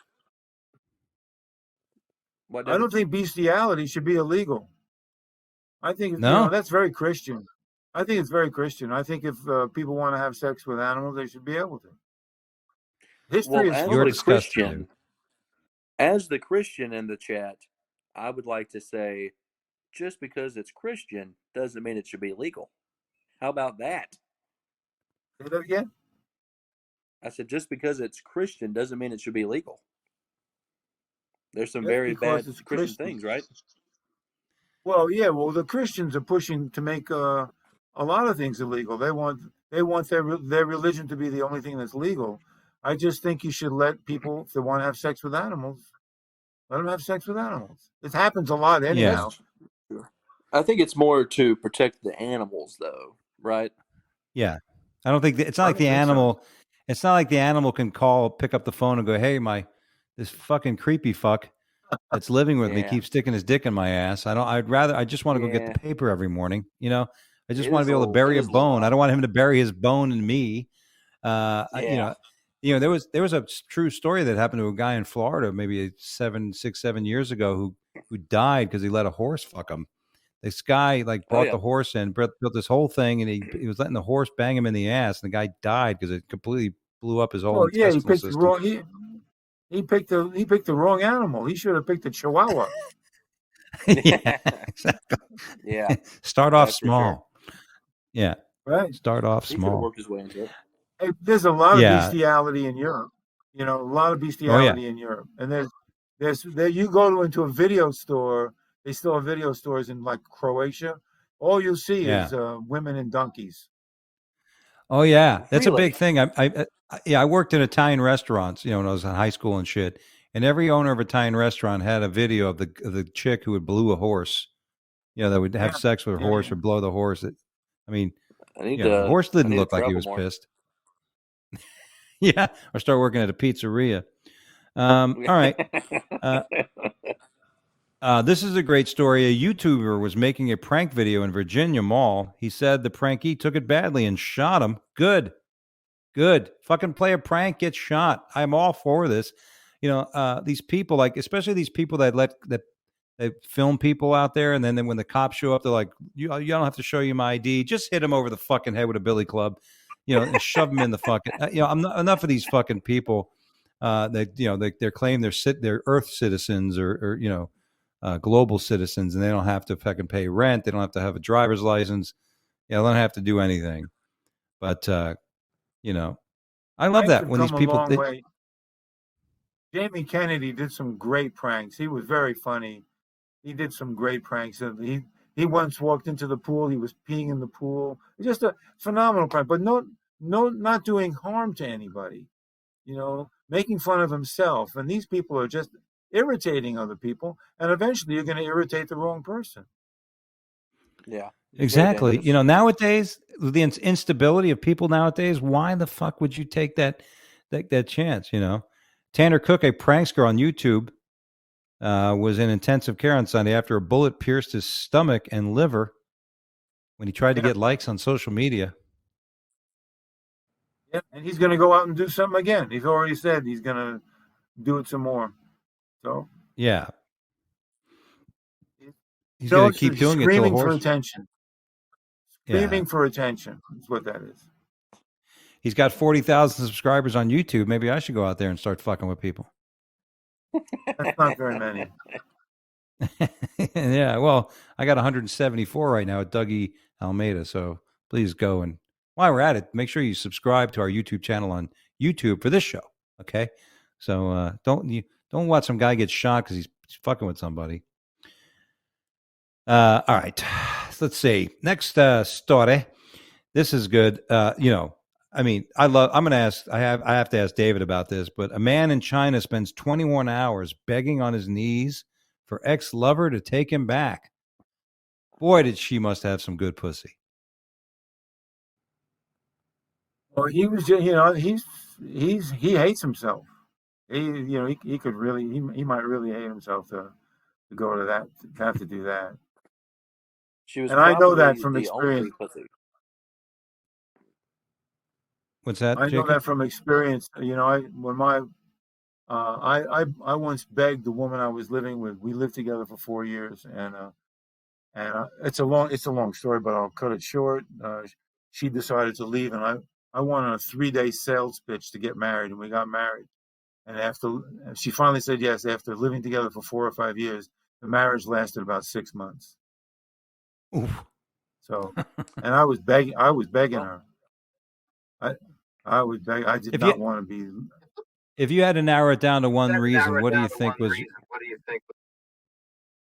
I don't think bestiality should be illegal. I think that's very Christian. I think it's very Christian. I think if people want to have sex with animals, they should be able to. History is full of Christian. As the Christian in the chat, I would like to say, just because it's Christian doesn't mean it should be legal. How about that? Say that again? I said, just because it's Christian doesn't mean it should be legal. There's some very bad Christian things, right? Well, yeah. Well, the Christians are pushing to make a lot of things illegal. They want their religion to be the only thing that's legal. I just think you should let people, if they want to have sex with animals, let them have sex with animals. It happens a lot anyhow. Yeah. I think it's more to protect the animals, though, right? Yeah, I don't think it's not like the animal. So. It's not like the animal can pick up the phone and go, "Hey, this fucking creepy fuck that's living with me keeps sticking his dick in my ass." I just want to go get the paper every morning. I just want to be able to bury a bone. I don't want him to bury his bone in me. There was a true story that happened to a guy in Florida maybe 7 years ago who died because he let a horse fuck him. This guy brought the horse in, built this whole thing, and he was letting the horse bang him in the ass, and the guy died because it completely blew up his whole intestinal system. He picked the wrong animal. He should have picked a Chihuahua. Yeah, exactly. Yeah. Start off small. Sure. Yeah. Right. Start off he small. He worked his way into it. Hey, there's a lot of bestiality in Europe. A lot of bestiality in Europe. And there's you go into a video store. They still have video stores in Croatia. All you'll see is women and donkeys. Oh yeah, that's a Really? big thing. I worked in Italian restaurants, when I was in high school and shit. And every owner of Italian restaurant had a video of the chick who would blew a horse. That would have sex with a horse or blow the horse. I mean, the horse didn't look like he was pissed. Yeah, or start working at a pizzeria. All right. This is a great story. A YouTuber was making a prank video in Virginia Mall. He said the prankee took it badly and shot him. Good. Fucking play a prank, get shot. I'm all for this. These people, like, especially these people that they film people out there, and then when the cops show up, they're like, you don't have to show you my ID. Just hit him over the fucking head with a billy club, and shove him in the fucking. I'm not enough of these fucking people. They claim they're Earth citizens or global citizens, and they don't have to fucking pay rent. They don't have to have a driver's license. They don't have to do anything. But I love that when these people. Jamie Kennedy did some great pranks. He was very funny. He did some great pranks. He once walked into the pool. He was peeing in the pool. Just a phenomenal prank, but not doing harm to anybody. Making fun of himself. And these people are just irritating other people, and eventually you're going to irritate the wrong person. Yeah, exactly. Nowadays, with the instability of people nowadays, why the fuck would you take that chance? Tanner Cook, a prankster on YouTube, was in intensive care on Sunday after a bullet pierced his stomach and liver when he tried to get likes on social media. Yeah, and he's going to go out and do something again. He's already said he's going to do it some more. So yeah, he's going to keep doing it till screaming for attention. Screaming for attention is what that is. He's got 40,000 subscribers on YouTube. Maybe I should go out there and start fucking with people. That's not very many. Yeah, well, I got 174 right now at Dougie Almeida. So please go, and while we're at it, make sure you subscribe to our YouTube channel on YouTube for this show. Okay, so don't watch some guy get shot because he's fucking with somebody. All right, let's see. Next story. This is good. I'm going to ask. I have to ask David about this. But a man in China spends 21 hours begging on his knees for ex-lover to take him back. Boy, did she must have some good pussy. Well, he was. He hates himself. He could really. He might really hate himself to go to that. To have to do that. She was, and I know that from experience. What's that? I Jacob? know that from experience. I once begged the woman I was living with. We lived together for 4 years, and it's a long story, but I'll cut it short. She decided to leave, and I went on a 3-day sales pitch to get married, and we got married. And after she finally said yes, after living together for 4 or 5 years, the marriage lasted about 6 months. Oof. So, and I was begging her. I was begging. I did not want to be. If you had to narrow it down to one reason, what do you think was?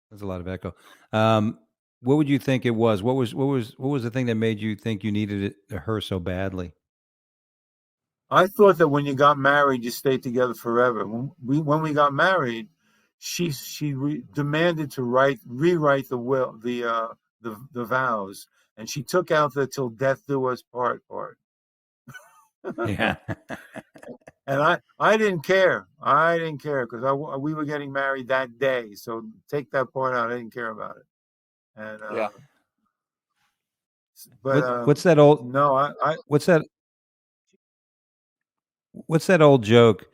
There's a lot of echo. What would you think it was? What was the thing that made you think you needed her so badly? I thought that when you got married, you stayed together forever. When we got married, she demanded to rewrite the will, the vows, and she took out the "till death do us part." Yeah. And I didn't care. I didn't care because we were getting married that day. So take that part out. I didn't care about it. And yeah. But what's that old? No, what's that? What's that old joke?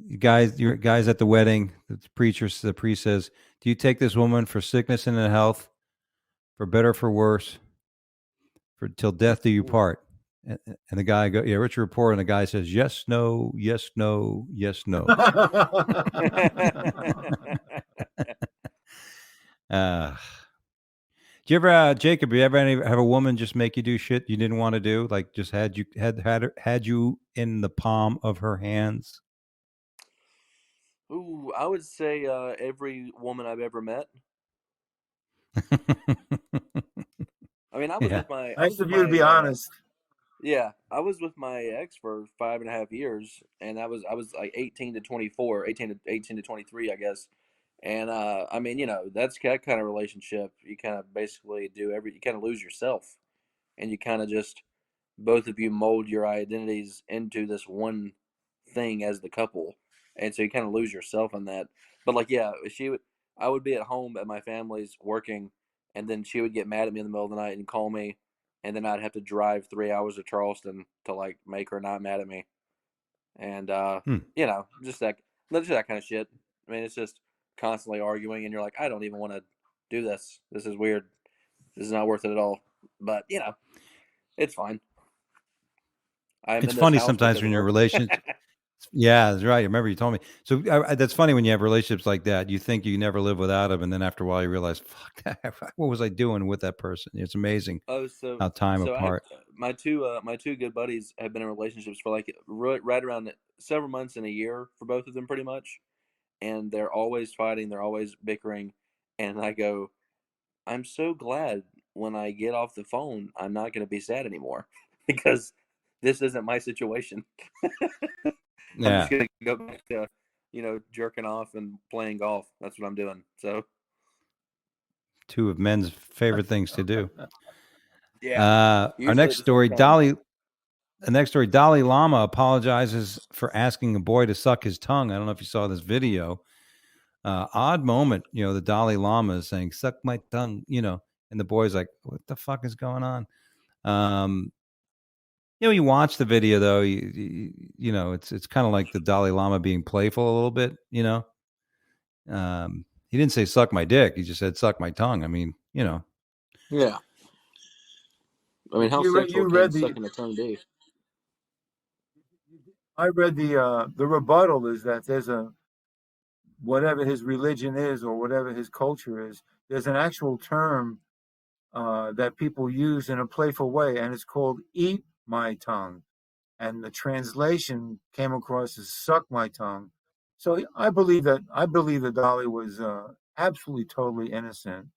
Your guys at the wedding. The priest says, "Do you take this woman for sickness and in health, for better, for worse, for till death do you part?" And the guy goes, "Yeah, what's your report?" And the guy says, "Yes, no, yes, no, yes, no." Do you ever, Jacob? You ever have a woman just make you do shit you didn't want to do? Like just had you in the palm of her hands? Ooh, I would say every woman I've ever met. I mean, I was with my. Nice of you to be honest. Yeah, I was with my ex for 5.5 years, and I was like 18 to 24, 18 to 23, I guess. And I mean, that's that kind of relationship. You kind of basically you kind of lose yourself, and you kind of just both of you mold your identities into this one thing as the couple, and so you kind of lose yourself in that. But like, yeah, I would be at home at my family's working, and then she would get mad at me in the middle of the night and call me, and then I'd have to drive 3 hours to Charleston to like make her not mad at me, and just that kind of shit. I mean, it's just constantly arguing, and you're like, I don't even want to do this. This is weird. This is not worth it at all. But it's fine. I'm It's in this funny house sometimes because when of your her. relationship. Yeah, that's right. I remember you told me. So that's funny when you have relationships like that. You think you never live without them, and then after a while, you realize, "Fuck, what was I doing with that person?" It's amazing Oh, so how time so I have apart. my two good buddies have been in relationships for like right around several months and a year for both of them, pretty much, and they're always fighting, they're always bickering, and I go, I'm so glad when I get off the phone, I'm not going to be sad anymore because this isn't my situation. I'm just Yeah, going to go back to jerking off and playing golf. That's what I'm doing. So two of men's favorite things to do. yeah, Our usually next at the same story, time. Dalai Lama apologizes for asking a boy to suck his tongue. I don't know if you saw this video. Odd moment, the Dalai Lama is saying, "Suck my tongue," and the boy's like, "What the fuck is going on?" Um, you watch the video though, it's kind of like the Dalai Lama being playful a little bit. He didn't say "suck my dick." He just said "suck my tongue." I mean, Yeah. I mean, how You sexual can read the sucking a tongue be? I read the rebuttal is that there's a whatever his religion is or whatever his culture is, there's an actual term that people use in a playful way, and it's called "eat my tongue." And the translation came across as "suck my tongue." So I believe that Dolly was absolutely totally innocent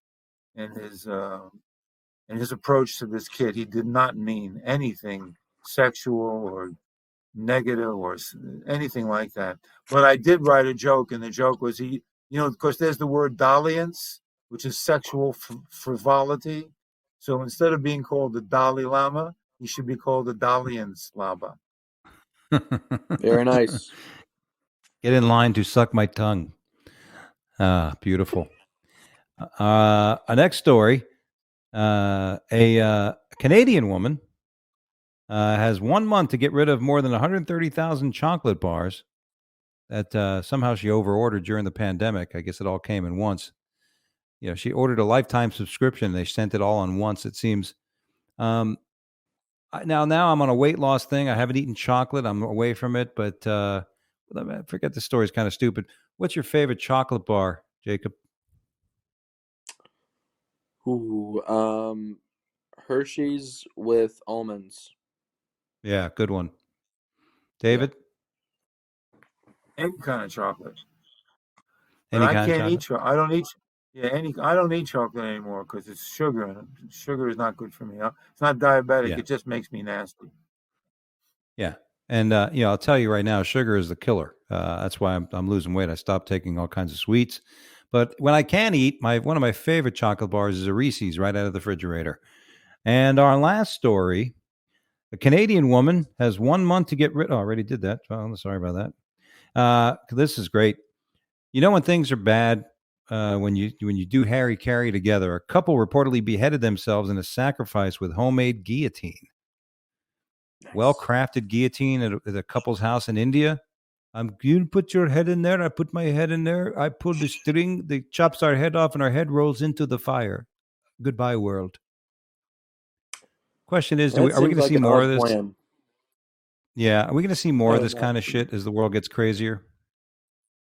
in his approach to this kid. He did not mean anything sexual or negative or anything like that. But I did write a joke, and the joke was of course, there's the word dalliance, which is sexual frivolity. So instead of being called the Dalai Lama, he should be called the Dalliance Lama. Very nice. Get in line to suck my tongue. Ah, beautiful. Our next story, a Canadian woman has 1 month to get rid of more than 130,000 chocolate bars that somehow she overordered during the pandemic. I guess it all came in once. She ordered a lifetime subscription. They sent it all in once, it seems. Now I'm on a weight loss thing. I haven't eaten chocolate. I'm away from it, but I forget the story is kind of stupid. What's your favorite chocolate bar, Jacob? Ooh, Hershey's with almonds. Yeah, good one. Yeah. David? Any kind of chocolate. But Any I kind of can't eat chocolate? chocolate. I don't eat. Yeah, I don't eat chocolate anymore because it's sugar, and sugar is not good for me. It's not diabetic. Yeah. It just makes me nasty. Yeah. And, I'll tell you right now, sugar is the killer. That's why I'm losing weight. I stopped taking all kinds of sweets. But when I can eat, one of my favorite chocolate bars is a Reese's right out of the refrigerator. And our last story, a Canadian woman has 1 month to get rid. Oh, I already did that. Well, I'm sorry about that. This is great. When things are bad, when you do Harry Carry together, a couple reportedly beheaded themselves in a sacrifice with homemade guillotine. Nice. Well-crafted guillotine at a couple's house in India. You put your head in there. I put my head in there. I pull the string. The chops our head off, and our head rolls into the fire. Goodbye, world. Question is, That are we seems going to like see an more odd of this? plan. Yeah, are we going to see more I of hope this not. kind of shit as the world gets crazier?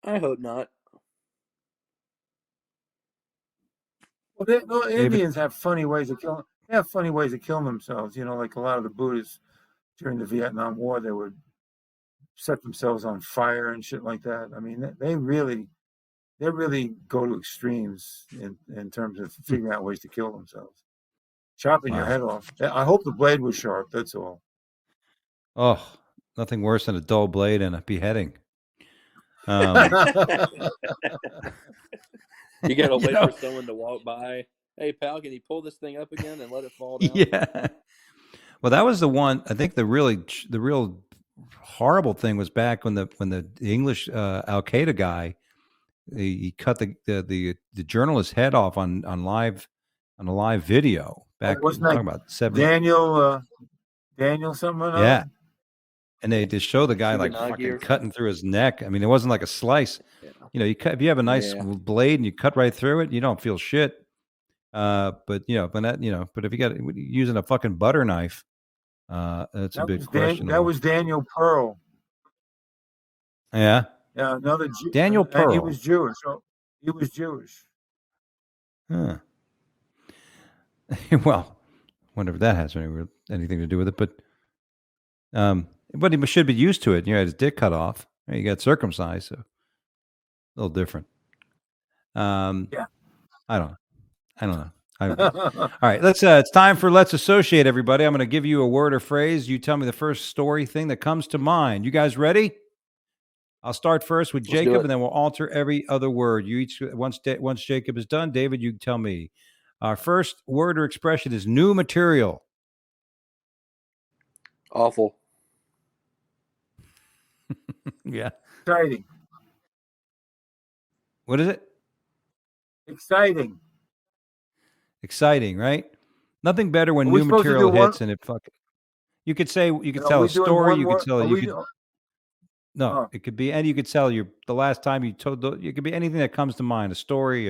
I hope not. Well, David? Indians have funny ways of killing. They have funny ways of killing themselves. Like a lot of the Buddhists during the Vietnam War, they would set themselves on fire and shit like that. I mean, they really go to extremes in terms of figuring out ways to kill themselves. Chopping your Wow. head off. I hope the blade was sharp. That's all. Oh, nothing worse than a dull blade and a beheading. You gotta wait know? for someone to walk by. Hey, pal, can you pull this thing up again and let it fall down? Yeah. Well, that was the one. I think the real horrible thing was back when the English Al Qaeda guy he cut the journalist's head off on a live video back. Wasn't Talking that about 70. Daniel something? Yeah. And they just show the guy like Kubanagi fucking or cutting through his neck. I mean, it wasn't like a slice. Yeah. You know, if you have a nice blade and you cut right through it, you don't feel shit. But if you got using a fucking butter knife, that's a big question. That was Daniel Pearl. Yeah. Yeah, another Daniel Pearl. And he was Jewish. So he was Jewish. Huh. Well, wonder if that has anything to do with it, but he should be used to it. You know, had his dick cut off. He got circumcised, so a little different. Yeah. I don't know. All right, it's time for Let's Associate, everybody. I'm going to give you a word or phrase. You tell me the first story thing that comes to mind. You guys ready? I'll start first with Jacob, and then we'll alter every other word. You each once Jacob is done, David, you tell me. Our first word or expression is new material. Awful. Yeah. Exciting. What is it? Exciting, right? Nothing better when new material hits and it fucking. You could tell a story. You could tell No, it could be, and you could tell the last time you told. It could be anything that comes to mind: a story,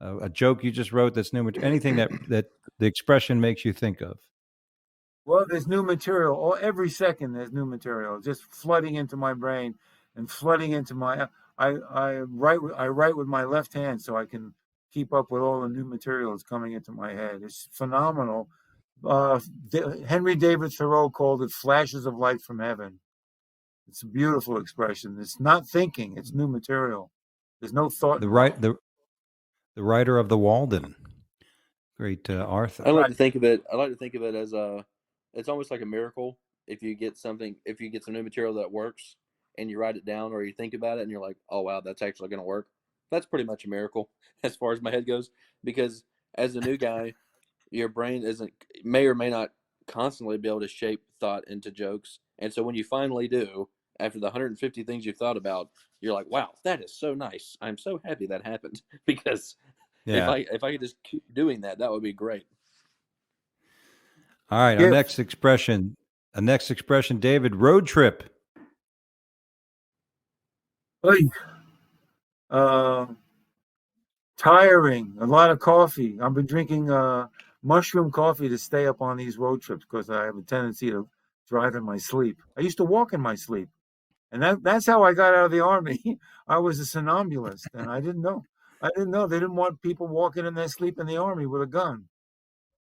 a joke you just wrote that's new, anything that the expression makes you think of. Well, there's new material. Every second there's new material just flooding into my brain and flooding into my. I write with my left hand so I can keep up with all the new materials coming into my head. It's phenomenal. Henry David Thoreau called it "flashes of light from heaven." It's a beautiful expression. It's not thinking; it's new material. There's no thought. The writer of the Walden, great Arthur. I like to think of it as it's almost like a miracle if you get some new material that works and you write it down or you think about it and you're like, oh wow, that's actually going to work. That's pretty much a miracle as far as my head goes, because as a new guy, your brain may or may not constantly be able to shape thought into jokes. And so when you finally do, after the 150 things you've thought about, you're like, wow, that is so nice. I'm so happy that happened, because if I could just keep doing that would be great. All right, our next expression, David, road trip. Tiring, a lot of coffee. I've been drinking mushroom coffee to stay up on these road trips because I have a tendency to drive in my sleep. I used to walk in my sleep, and that's how I got out of the Army. I was a somnambulist, and I didn't know. They didn't want people walking in their sleep in the Army with a gun.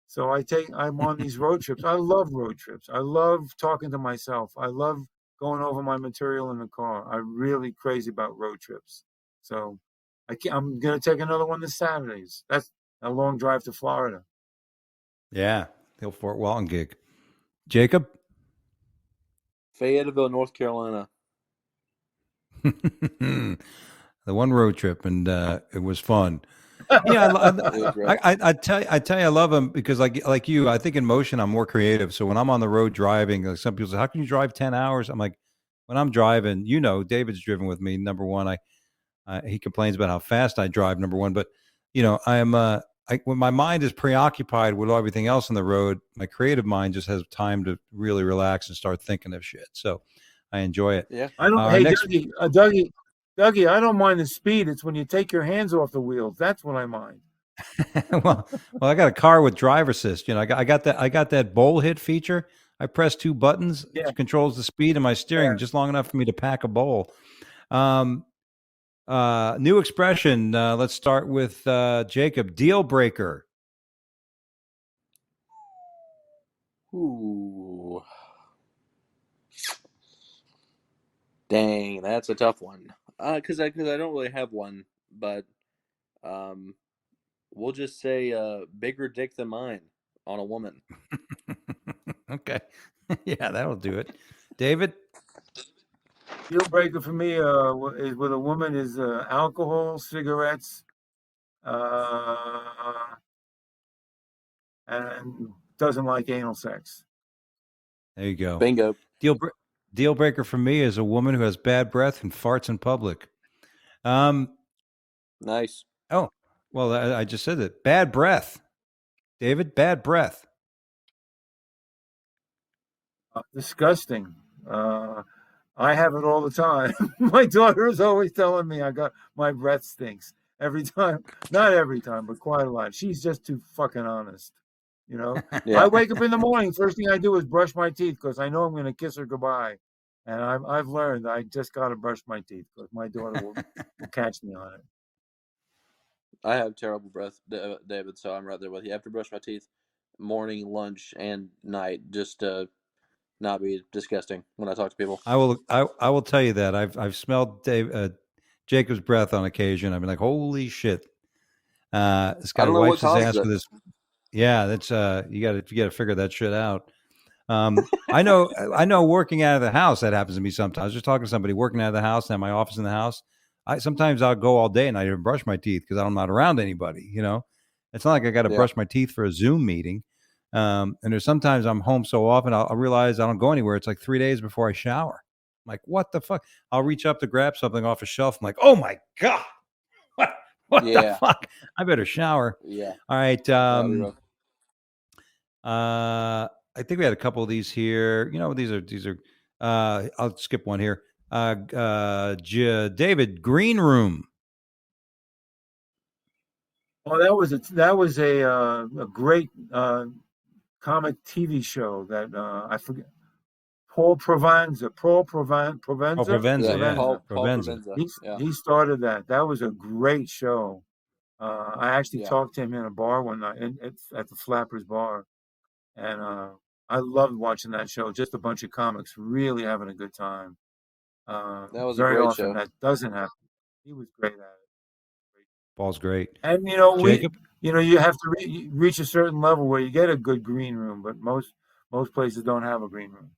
So I'm on these road trips. I love road trips. I love talking to myself. I love going over my material in the car. I'm really crazy about road trips. So I'm going to take another one this Saturday. That's a long drive to Florida. Yeah, the Fort Walton gig. Jacob? Fayetteville, North Carolina. The one road trip, and it was fun. Yeah, I tell you, I love them because like you, I think in motion I'm more creative. So when I'm on the road driving, like some people say, "How can you drive 10 hours?" I'm like, when I'm driving, David's driven with me. Number one, he complains about how fast I drive. Number one, but I'm when my mind is preoccupied with everything else on the road, my creative mind just has time to really relax and start thinking of shit. So I enjoy it. Yeah, I don't. Hey, Dougie, I don't mind the speed. It's when you take your hands off the wheels. That's what I mind. well, I got a car with driver assist. I got that bowl hit feature. I press two buttons. Yeah. It controls the speed of my steering just long enough for me to pack a bowl. New expression. Let's start with Jacob. Deal breaker. Ooh. Dang, that's a tough one. Because I don't really have one, but we'll just say bigger dick than mine on a woman. Okay. Yeah, that'll do it. David? Deal breaker for me is with a woman is alcohol, cigarettes, and doesn't like anal sex. There you go. Bingo. Deal breaker for me is a woman who has bad breath and farts in public. Nice. Oh, well, I just said it. Bad breath. David, bad breath. Disgusting. I have it all the time. My daughter is always telling me my breath stinks every time. Not every time, but quite a lot. She's just too fucking honest. You know, Yeah. I wake up in the morning. First thing I do is brush my teeth because I know I'm going to kiss her goodbye. And I've learned I just got to brush my teeth because my daughter will catch me on it. I have terrible breath, David, so I'm right there with you. I have to brush my teeth morning, lunch, and night just to not be disgusting when I talk to people. I will tell you that I've smelled Jacob's breath on occasion. I've been like, holy shit. This guy wipes his ass with his. Yeah, that's you gotta figure that shit out. I know working out of the house, that happens to me sometimes. I was just talking to somebody working out of the house and have my office in the house. Sometimes I'll go all day and I don't even brush my teeth because I'm not around anybody, you know. It's not like I got to brush my teeth for a Zoom meeting. And there's sometimes I'm home so often I'll realize I don't go anywhere. It's like 3 days before I shower. I'm like, what the fuck? I'll reach up to grab something off a shelf. I'm like, oh my God. What the fuck? I better shower. Yeah. All right. I think we had a couple of these here. You know, these are I'll skip one here. David, Green Room. Oh, that was a great comic TV show that I forget. Paul Provenza. Oh, Provenza. Yeah. Paul Provenza. He started that. That was a great show. I actually talked to him in a bar one night at the Flappers Bar, and I loved watching that show. Just a bunch of comics really having a good time. That was very a great often show. That doesn't happen. He was great at it. Paul's great. And you know, Jacob? you have to reach a certain level where you get a good green room, but most places don't have a green room.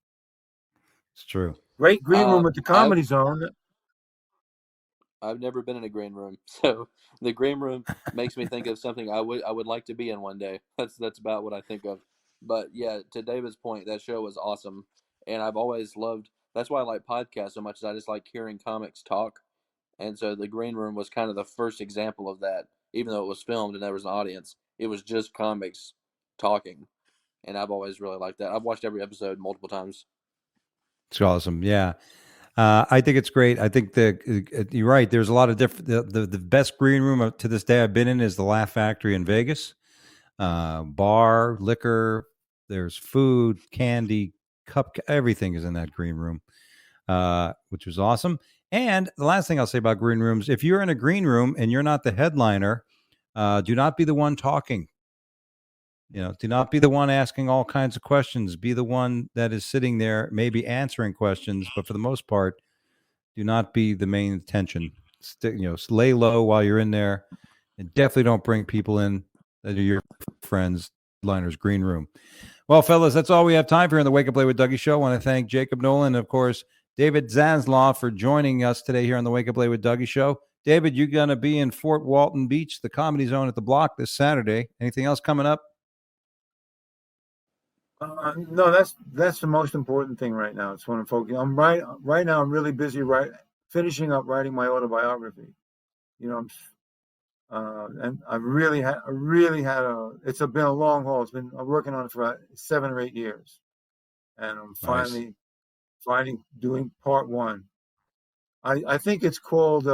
It's true. Great green room at the Comedy Zone. I've never been in a green room, so the green room makes me think of something I would like to be in one day. That's about what I think of. But yeah, to David's point, that show was awesome, and I've always loved. That's why I like podcasts so much. Is I just like hearing comics talk, and so the green room was kind of the first example of that. Even though it was filmed and there was an audience, it was just comics talking, and I've always really liked that. I've watched every episode multiple times. It's awesome. Yeah. I think it's great. I think you're right. There's a lot of different. The best green room to this day I've been in is the Laugh Factory in Vegas. Bar, liquor. There's food, candy, everything is in that green room, which was awesome. And the last thing I'll say about green rooms: if you're in a green room and you're not the headliner, do not be the one talking. You know, do not be the one asking all kinds of questions. Be the one that is sitting there, maybe answering questions, but for the most part, do not be the main attention. Lay low while you're in there, and definitely don't bring people in that are your friends. Liners green room. Well, fellas, that's all we have time for here on the Wake Up Play with Dougie show. I want to thank Jacob Nolan and, of course, David Zasloff for joining us today here on the Wake Up Play with Dougie show. David, you're going to be in Fort Walton Beach, the Comedy Zone at the Block this Saturday. Anything else coming up? No, that's the most important thing right now. It's what I'm focusing. Right now. I'm really busy finishing up writing my autobiography. You know, and I really had it's been a long haul. I'm working on it for 7 or 8 years, and I'm finally doing part 1. I think it's called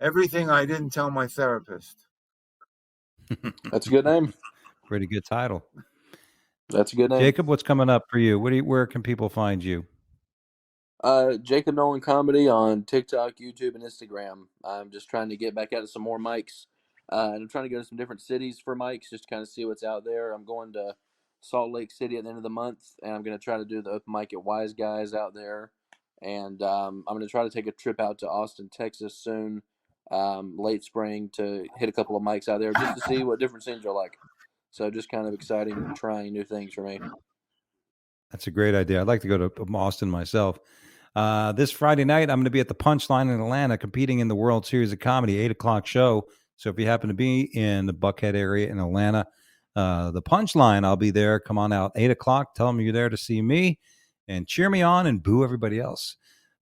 Everything I Didn't Tell My Therapist. That's a good name. Pretty good title. That's a good name. Jacob, what's coming up for you? Where can people find you? Jacob Nolan Comedy on TikTok, YouTube, and Instagram. I'm just trying to get back out of some more mics. And I'm trying to go to some different cities for mics just to kind of see what's out there. I'm going to Salt Lake City at the end of the month, and I'm going to try to do the open mic at Wise Guys out there. And I'm going to try to take a trip out to Austin, Texas soon, late spring, to hit a couple of mics out there just to see what different scenes are like. So just kind of exciting, trying new things for me. That's a great idea. I'd like to go to Austin myself. This Friday night, I'm going to be at the Punchline in Atlanta competing in the World Series of Comedy, 8 o'clock show. So if you happen to be in the Buckhead area in Atlanta, the Punchline, I'll be there. Come on out, 8 o'clock. Tell them you're there to see me and cheer me on and boo everybody else.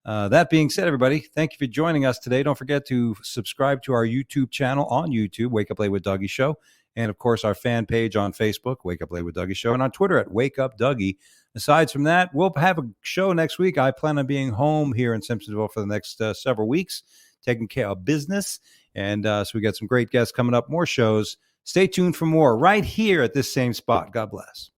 That being said, everybody, thank you for joining us today. Don't forget to subscribe to our YouTube channel on YouTube, Wake Up Late with Dougie Show. And, of course, our fan page on Facebook, Wake Up Late with Dougie Show, and on Twitter at Wake Up Dougie. Aside from that, we'll have a show next week. I plan on being home here in Simpsonville for the next several weeks, taking care of business. And so we got some great guests coming up, more shows. Stay tuned for more right here at this same spot. God bless.